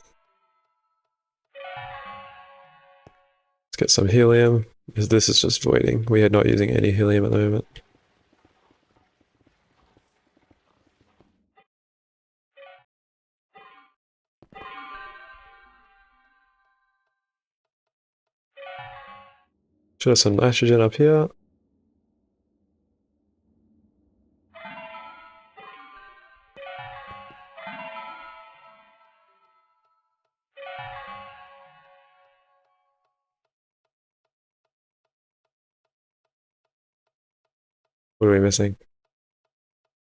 Let's get some helium. This is just voiding. We are not using any helium at the moment. Should have some nitrogen up here. What are we missing?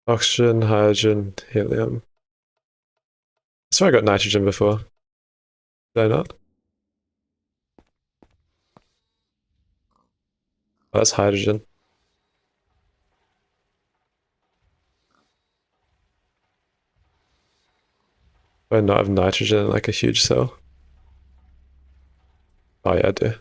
Oxygen, hydrogen, helium. I swear I got nitrogen before. Did I not? Oh, that's hydrogen. Do I not have nitrogen in like a huge cell? Oh yeah, I do.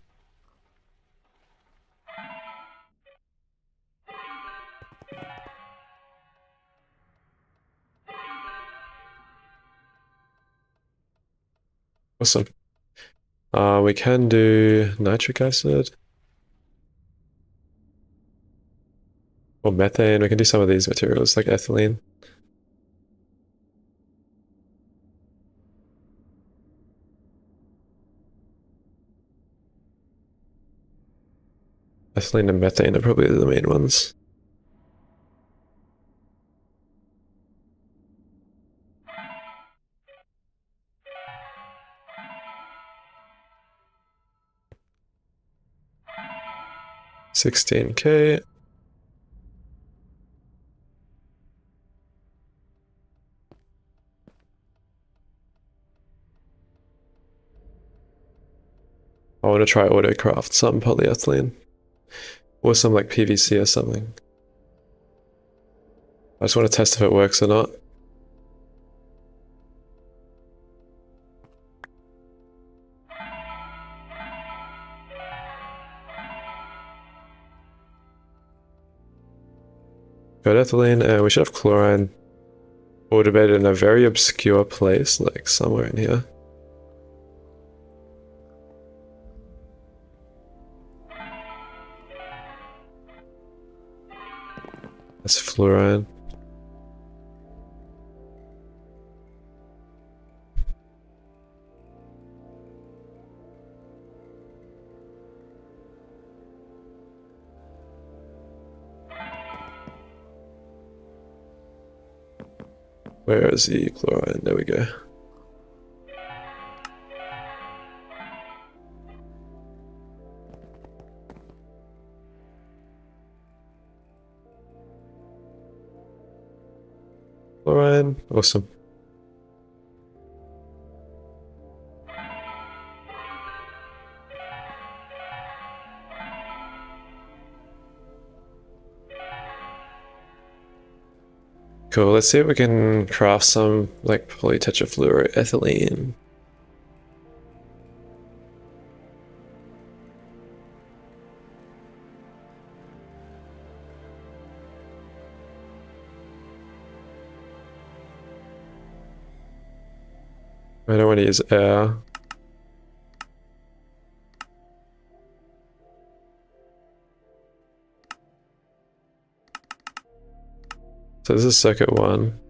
Awesome. We can do nitric acid. Or methane. We can do some of these materials like ethylene. Ethylene and methane are probably the main ones. $16K. I want to try autocraft some polyethylene. Or some like PVC or something. I just want to test if it works or not. Got ethylene, and we should have chlorine automated in a very obscure place, like somewhere in here. That's fluorine. Where is the chlorine? There we go. Chlorine, awesome. Cool, let's see if we can craft some like polytetrafluoroethylene. I don't want to use air. So this is circuit 1.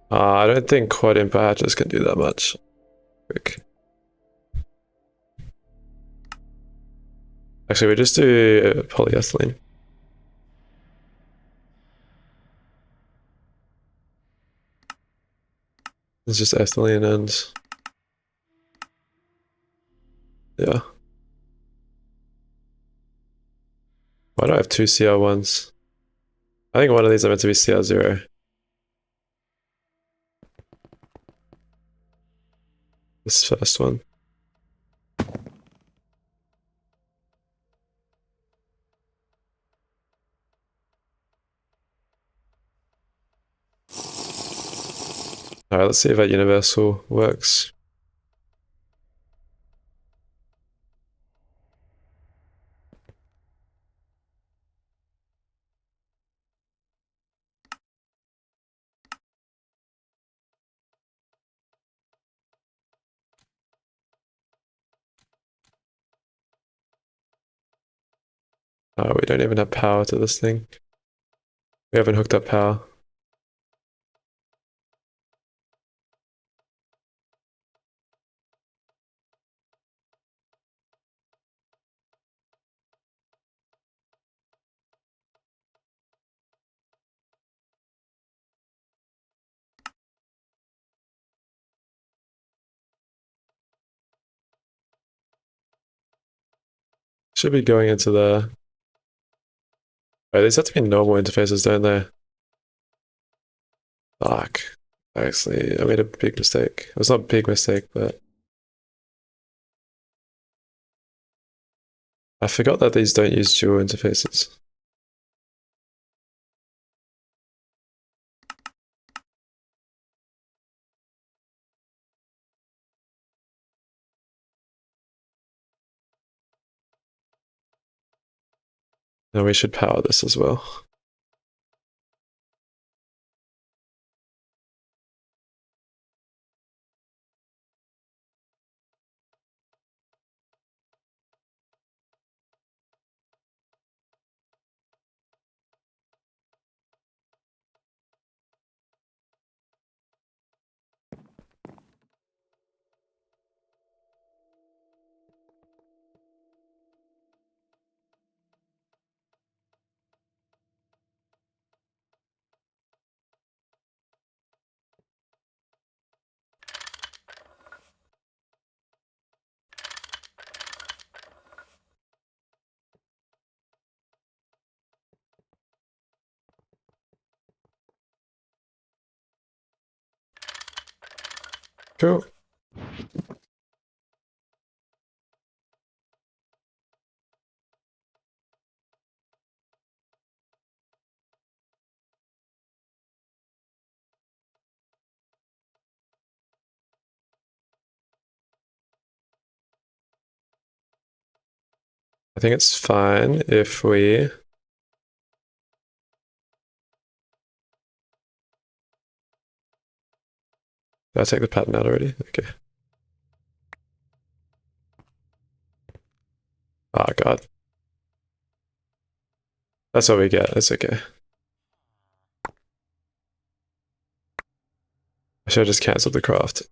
I don't think quad input hatches can do that much. Quick. Actually, we just do polyethylene. It's just ethylene and yeah. Why do I have two CR1s? I think one of these are meant to be CR0. This first one. Alright, let's see if that universal works. We don't even have power to this thing. We haven't hooked up power. Should be going into the... Oh, these have to be normal interfaces, don't they? Fuck. Actually, I made a big mistake. It was not a big mistake, but... I forgot that these don't use dual interfaces. Now we should power this as well. Cool. I think it's fine if we... Did I take the pattern out already? Okay. Oh god. That's what we get, it's okay. I should have just cancelled the craft.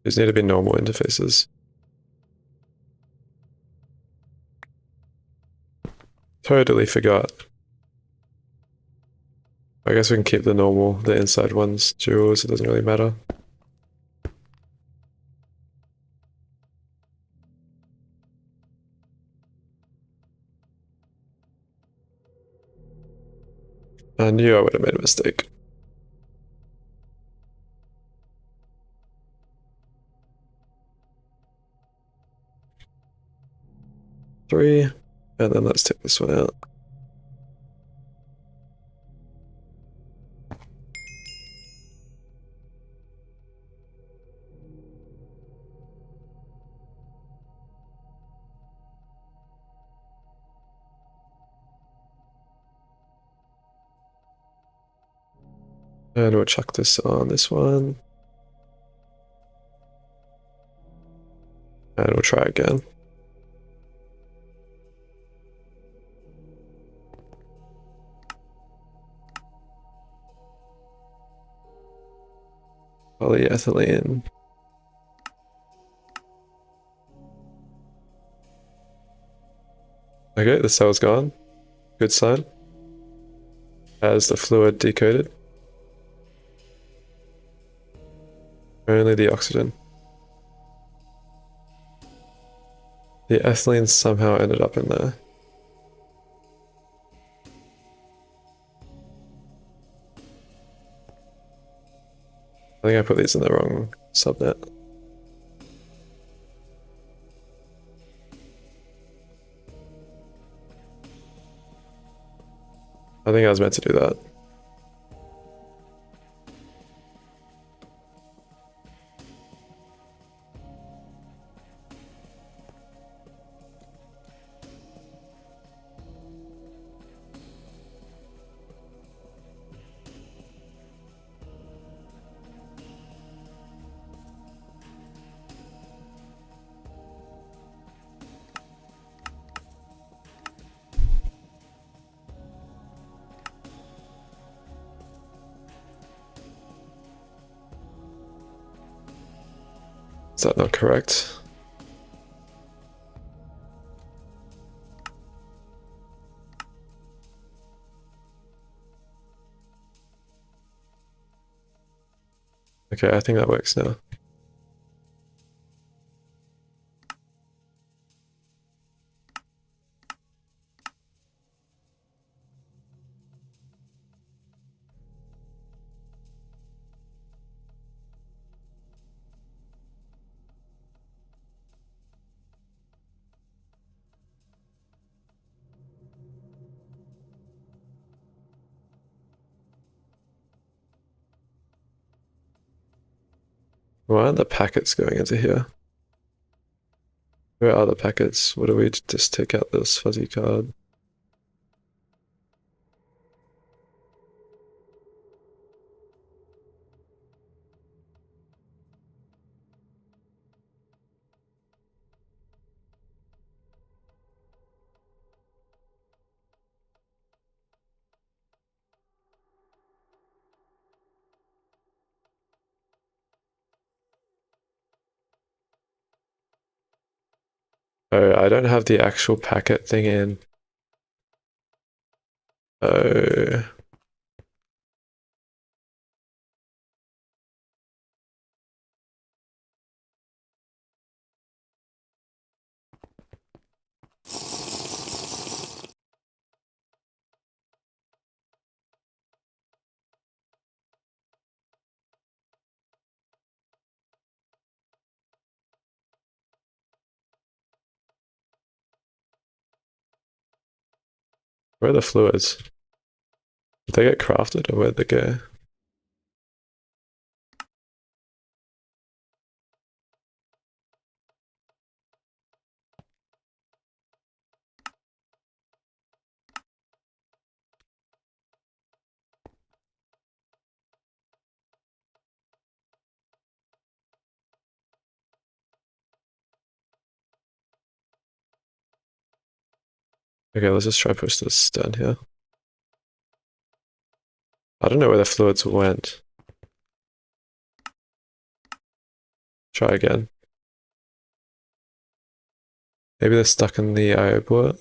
These need to be normal interfaces. Totally forgot. I guess we can keep the normal, the inside ones duals, it doesn't really matter. I knew I would have made a mistake. Three, and then let's take this one out. And we'll chuck this on this one. And we'll try again. Polyethylene. Okay, the cell's gone. Good sign. Has the fluid decoded? Only the oxygen. The ethylene somehow ended up in there. I think I put these in the wrong subnet. I think I was meant to do that. Is that not correct? Okay, I think that works now. Why aren't the packets going into here? Where are the packets? What do we just take out this fuzzy card? Oh, I don't have the actual packet thing in. Oh. Where are the fluids? Did they get crafted or where'd they go? Okay, let's just try push this down here. I don't know where the fluids went. Try again. Maybe they're stuck in the IO port.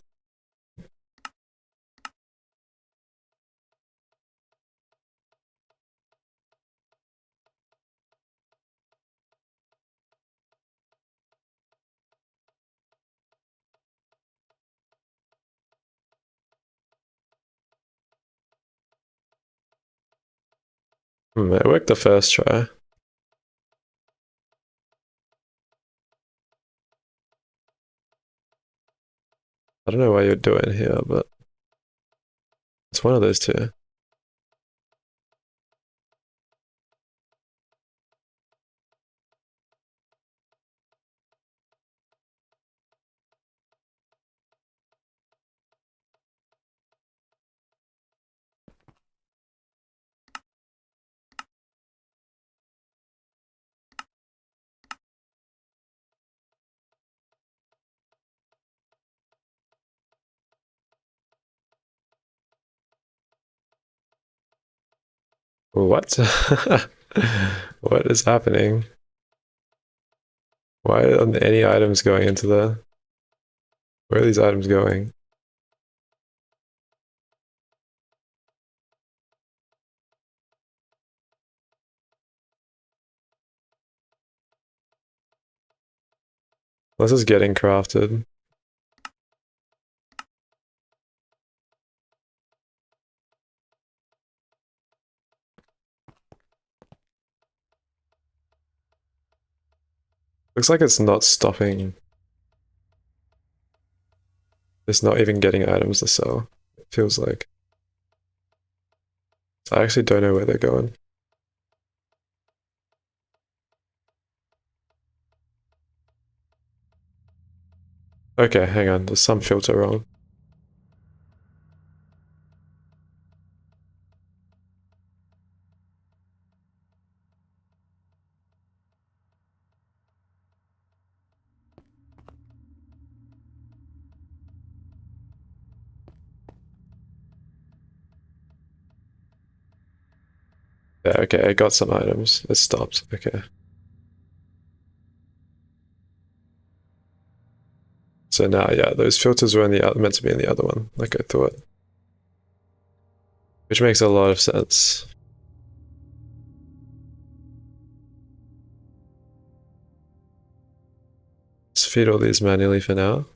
It worked the first try. I don't know why you'd do it in here, but it's one of those two. What? What is happening? Why aren't any items going into the... Where are these items going? This is getting crafted. Looks like it's not stopping. It's not even getting items to sell. It feels like. So I actually don't know where they're going. Okay, hang on. There's some filter wrong. Yeah, okay, I got some items. It stopped. Okay. So now, yeah, those filters were in the meant to be in the other one, like I thought. Which makes a lot of sense. Let's feed all these manually for now.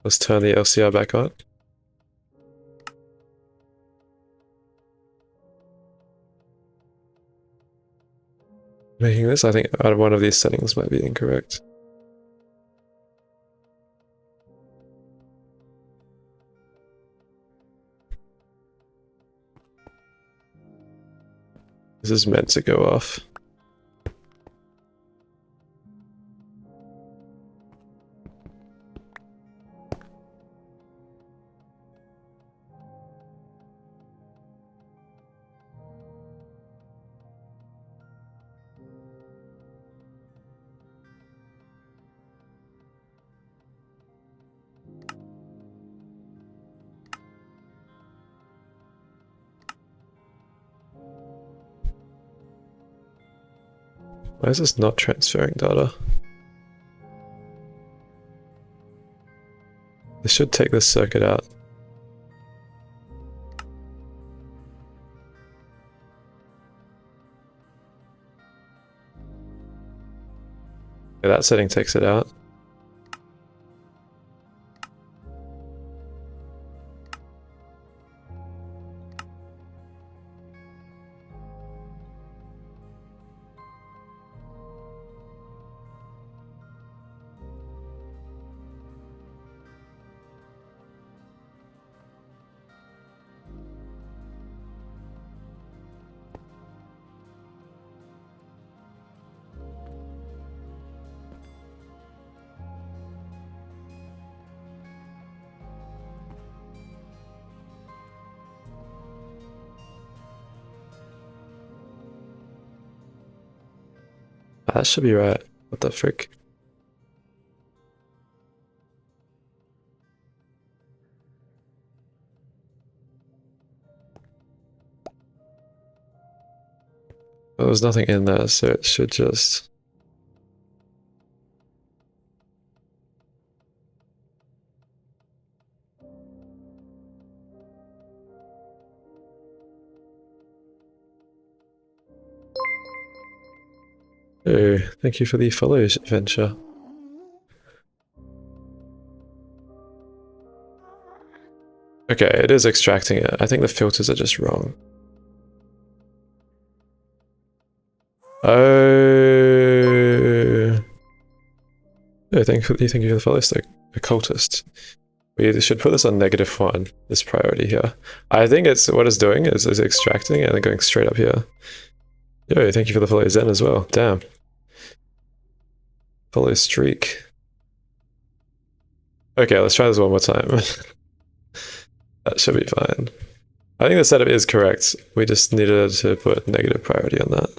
Let's turn the LCR back on. Making this, I think out of one of these settings might be incorrect. This is meant to go off. Why is this not transferring data? This should take this circuit out. Yeah, that setting takes it out. That should be right. What the frick? Well, there's nothing in there, so it should just... Oh, thank you for the follow, Venture. Okay, it is extracting it. I think the filters are just wrong. Oh. Oh, thank you for the follow, stick. Occultist. We should put this on -1, this priority here. I think it's what it's doing is extracting and then going straight up here. Yo, thank you for the follow, Zen, as well. Damn. Follow streak. Okay, let's try this one more time. That should be fine. I think the setup is correct. We just needed to put negative priority on that.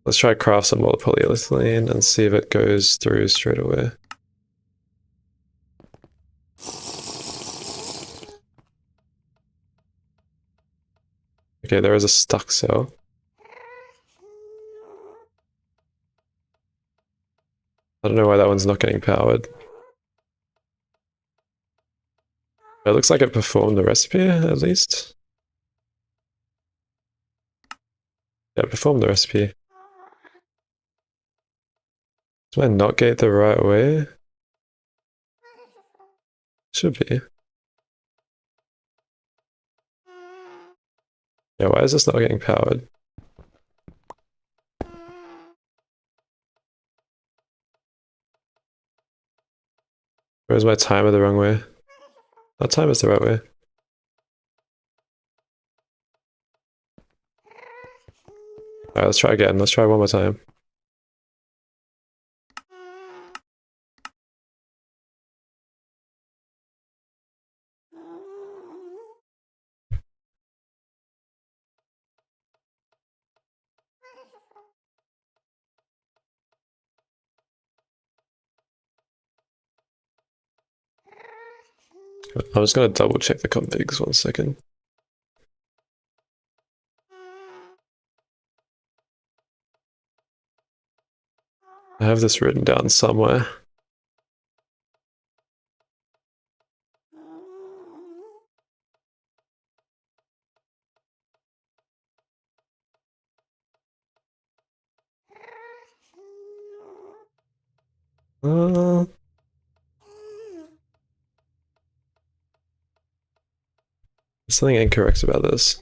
Let's try craft some more polyethylene and see if it goes through straight away. Okay, there is a stuck cell. I don't know why that one's not getting powered. It looks like it performed the recipe, at least. Yeah, it performed the recipe. Does my not gate the right way? Should be. Yeah, why is this not getting powered? Or is my timer the wrong way? My timer's the right way. Alright, let's try again. Let's try one more time. I'm just gonna double check the configs 1 second. I have this written down somewhere. There's something incorrect about this.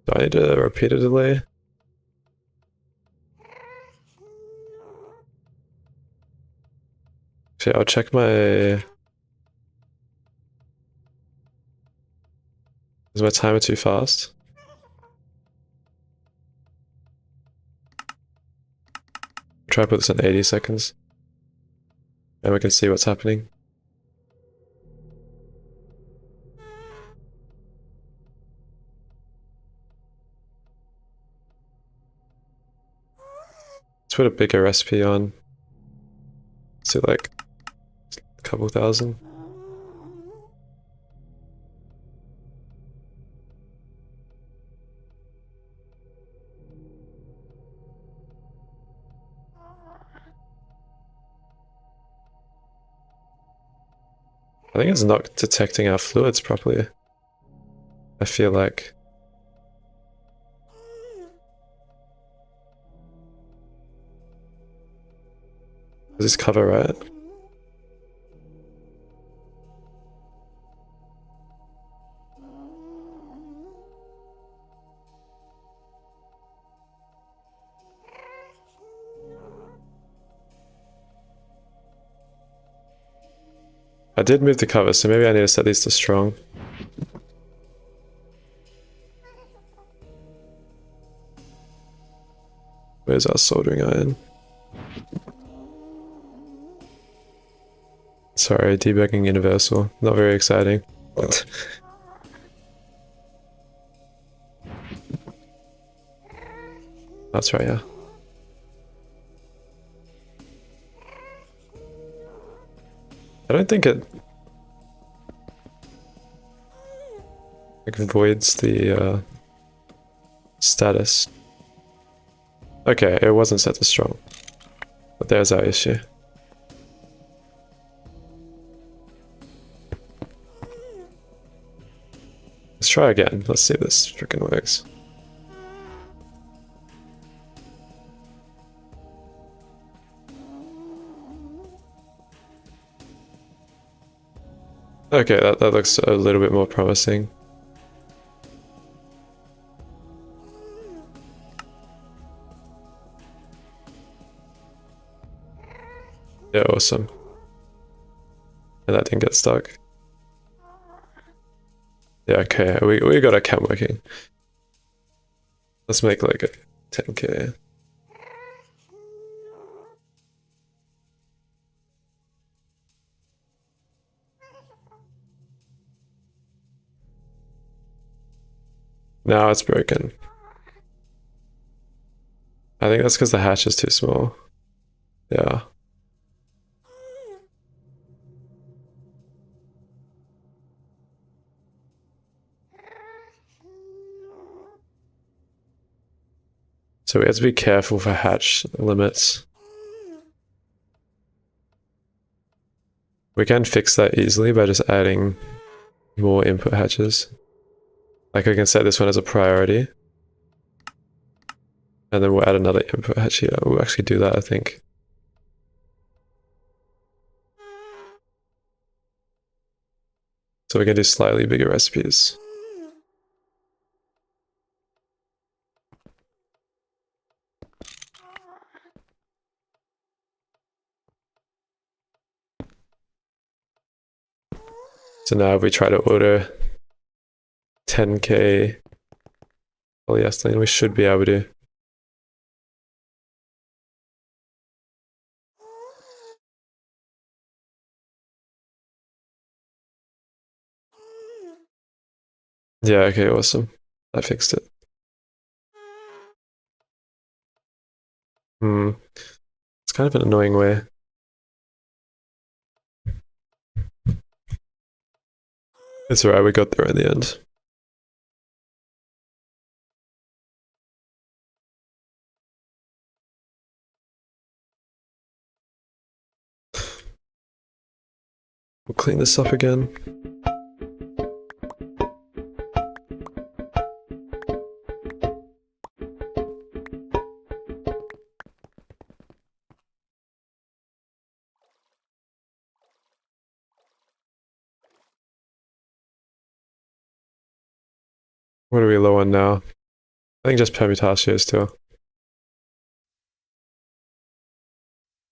Do I need to repeat a delay? Actually, I'll check my... Is my timer too fast? Try to put this in 80 seconds. And we can see what's happening. Let's put a bigger recipe on. Let's do like a couple thousand. I think it's not detecting our fluids properly. I feel like. Is this cover right? I did move the cover, so maybe I need to set these to strong. Where's our soldering iron? Sorry, debugging universal. Not very exciting. That's right, yeah. I don't think it like voids the status. Okay, it wasn't set to strong. But there's our issue. Let's try again. Let's see if this freaking works. Okay, that looks a little bit more promising. Yeah, awesome. And that didn't get stuck. Yeah, okay, we got our cam working. Let's make like a 10k. Now it's broken. I think that's because the hatch is too small. Yeah. So we have to be careful for hatch limits. We can fix that easily by just adding more input hatches. Like I can set this one as a priority. And then we'll add another input hatch here. We'll actually do that, I think. So we can do slightly bigger recipes. So now if we try to order 10k polyethylene, we should be able to. Yeah, okay, awesome. I fixed it. Hmm. It's kind of an annoying way. It's alright, we got there in the end. We'll clean this up again. What are we low on now? I think just permutations still.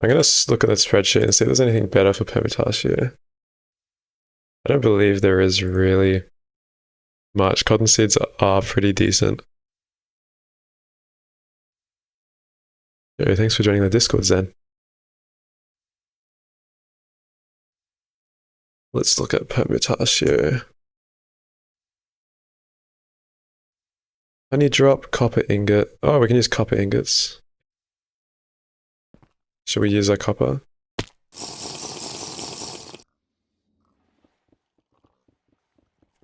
I'm gonna look at that spreadsheet and see if there's anything better for permutation. I don't believe there is really much. Cotton seeds are pretty decent. Okay, thanks for joining the Discord, Zen. Let's look at permutation. Honey drop, copper ingot. Oh, we can use copper ingots. Should we use our copper?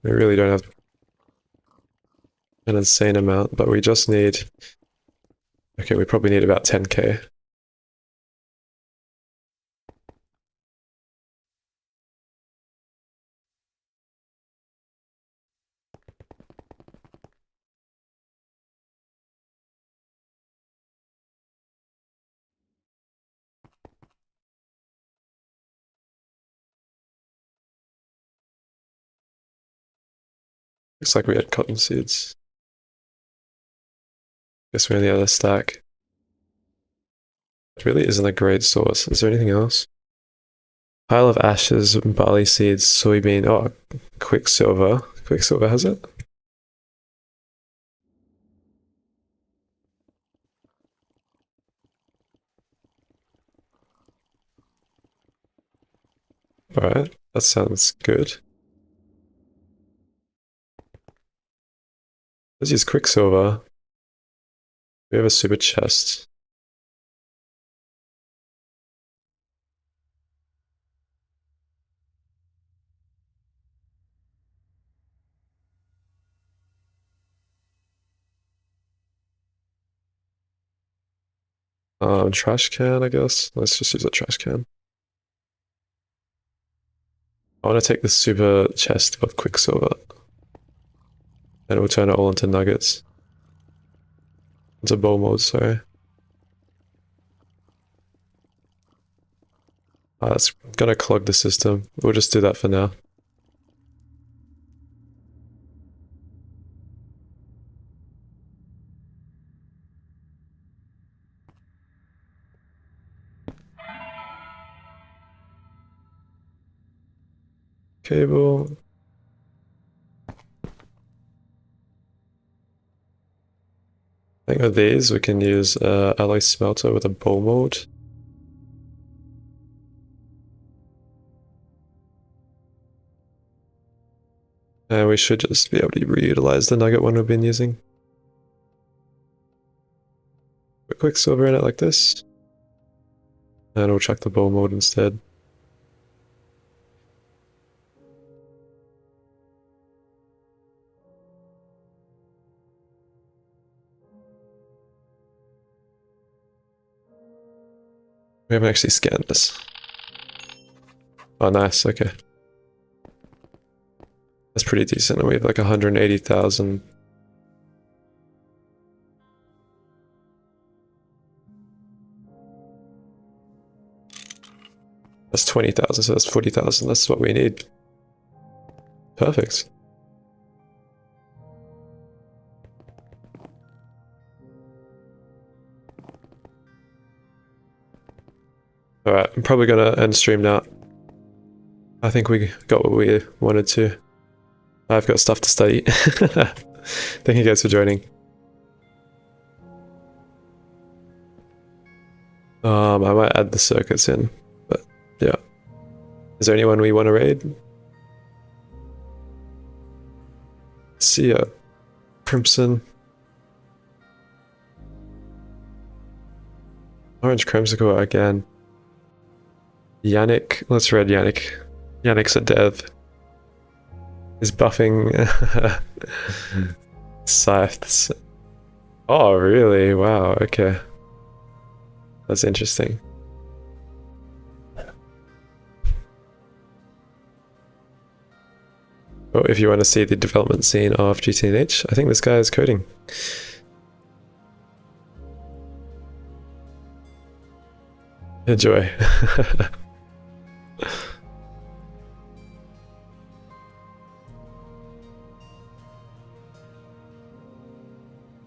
We really don't have an insane amount, but we just need... Okay, we probably need about 10k. Looks like we had cotton seeds. Guess we're in the other stack. It really isn't a great source. Is there anything else? Pile of ashes, barley seeds, soybean. Oh, quicksilver. Quicksilver has it? Alright, that sounds good. Let's use quicksilver. We have a super chest. Trash can, I guess. Let's just use a trash can. I want to take the super chest of quicksilver. And we'll turn it all into nuggets. Into bow mode, sorry. That's gonna clog the system. We'll just do that for now. Cable. I think with these we can use alloy smelter with a bow mode. And we should just be able to reutilize the nugget one we've been using. Put quicksilver in it like this. And we'll chuck the bow mode instead. We haven't actually scanned this. Oh, nice, okay. That's pretty decent, and we have like 180,000. That's 20,000, so that's 40,000. That's what we need. Perfect. Alright, I'm probably gonna end stream now. I think we got what we wanted to. I've got stuff to study. Thank you guys for joining. I might add the circuits in, but yeah. Is there anyone we want to raid? See ya. Crimson. Orange Chromesicle again. Yannick, let's read Yannick. Yannick's a dev. Is buffing scythes. Oh, really? Wow, okay. That's interesting. Well, if you want to see the development scene of GTNH, I think this guy is coding. Enjoy.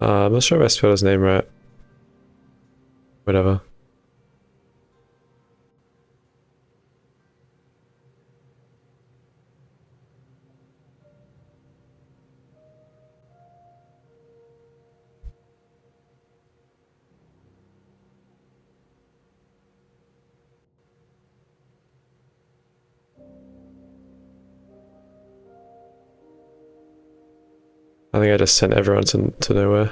I'm not sure if I spelled his name right. Whatever. I think I just sent everyone to nowhere.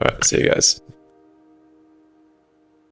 Alright, see you guys.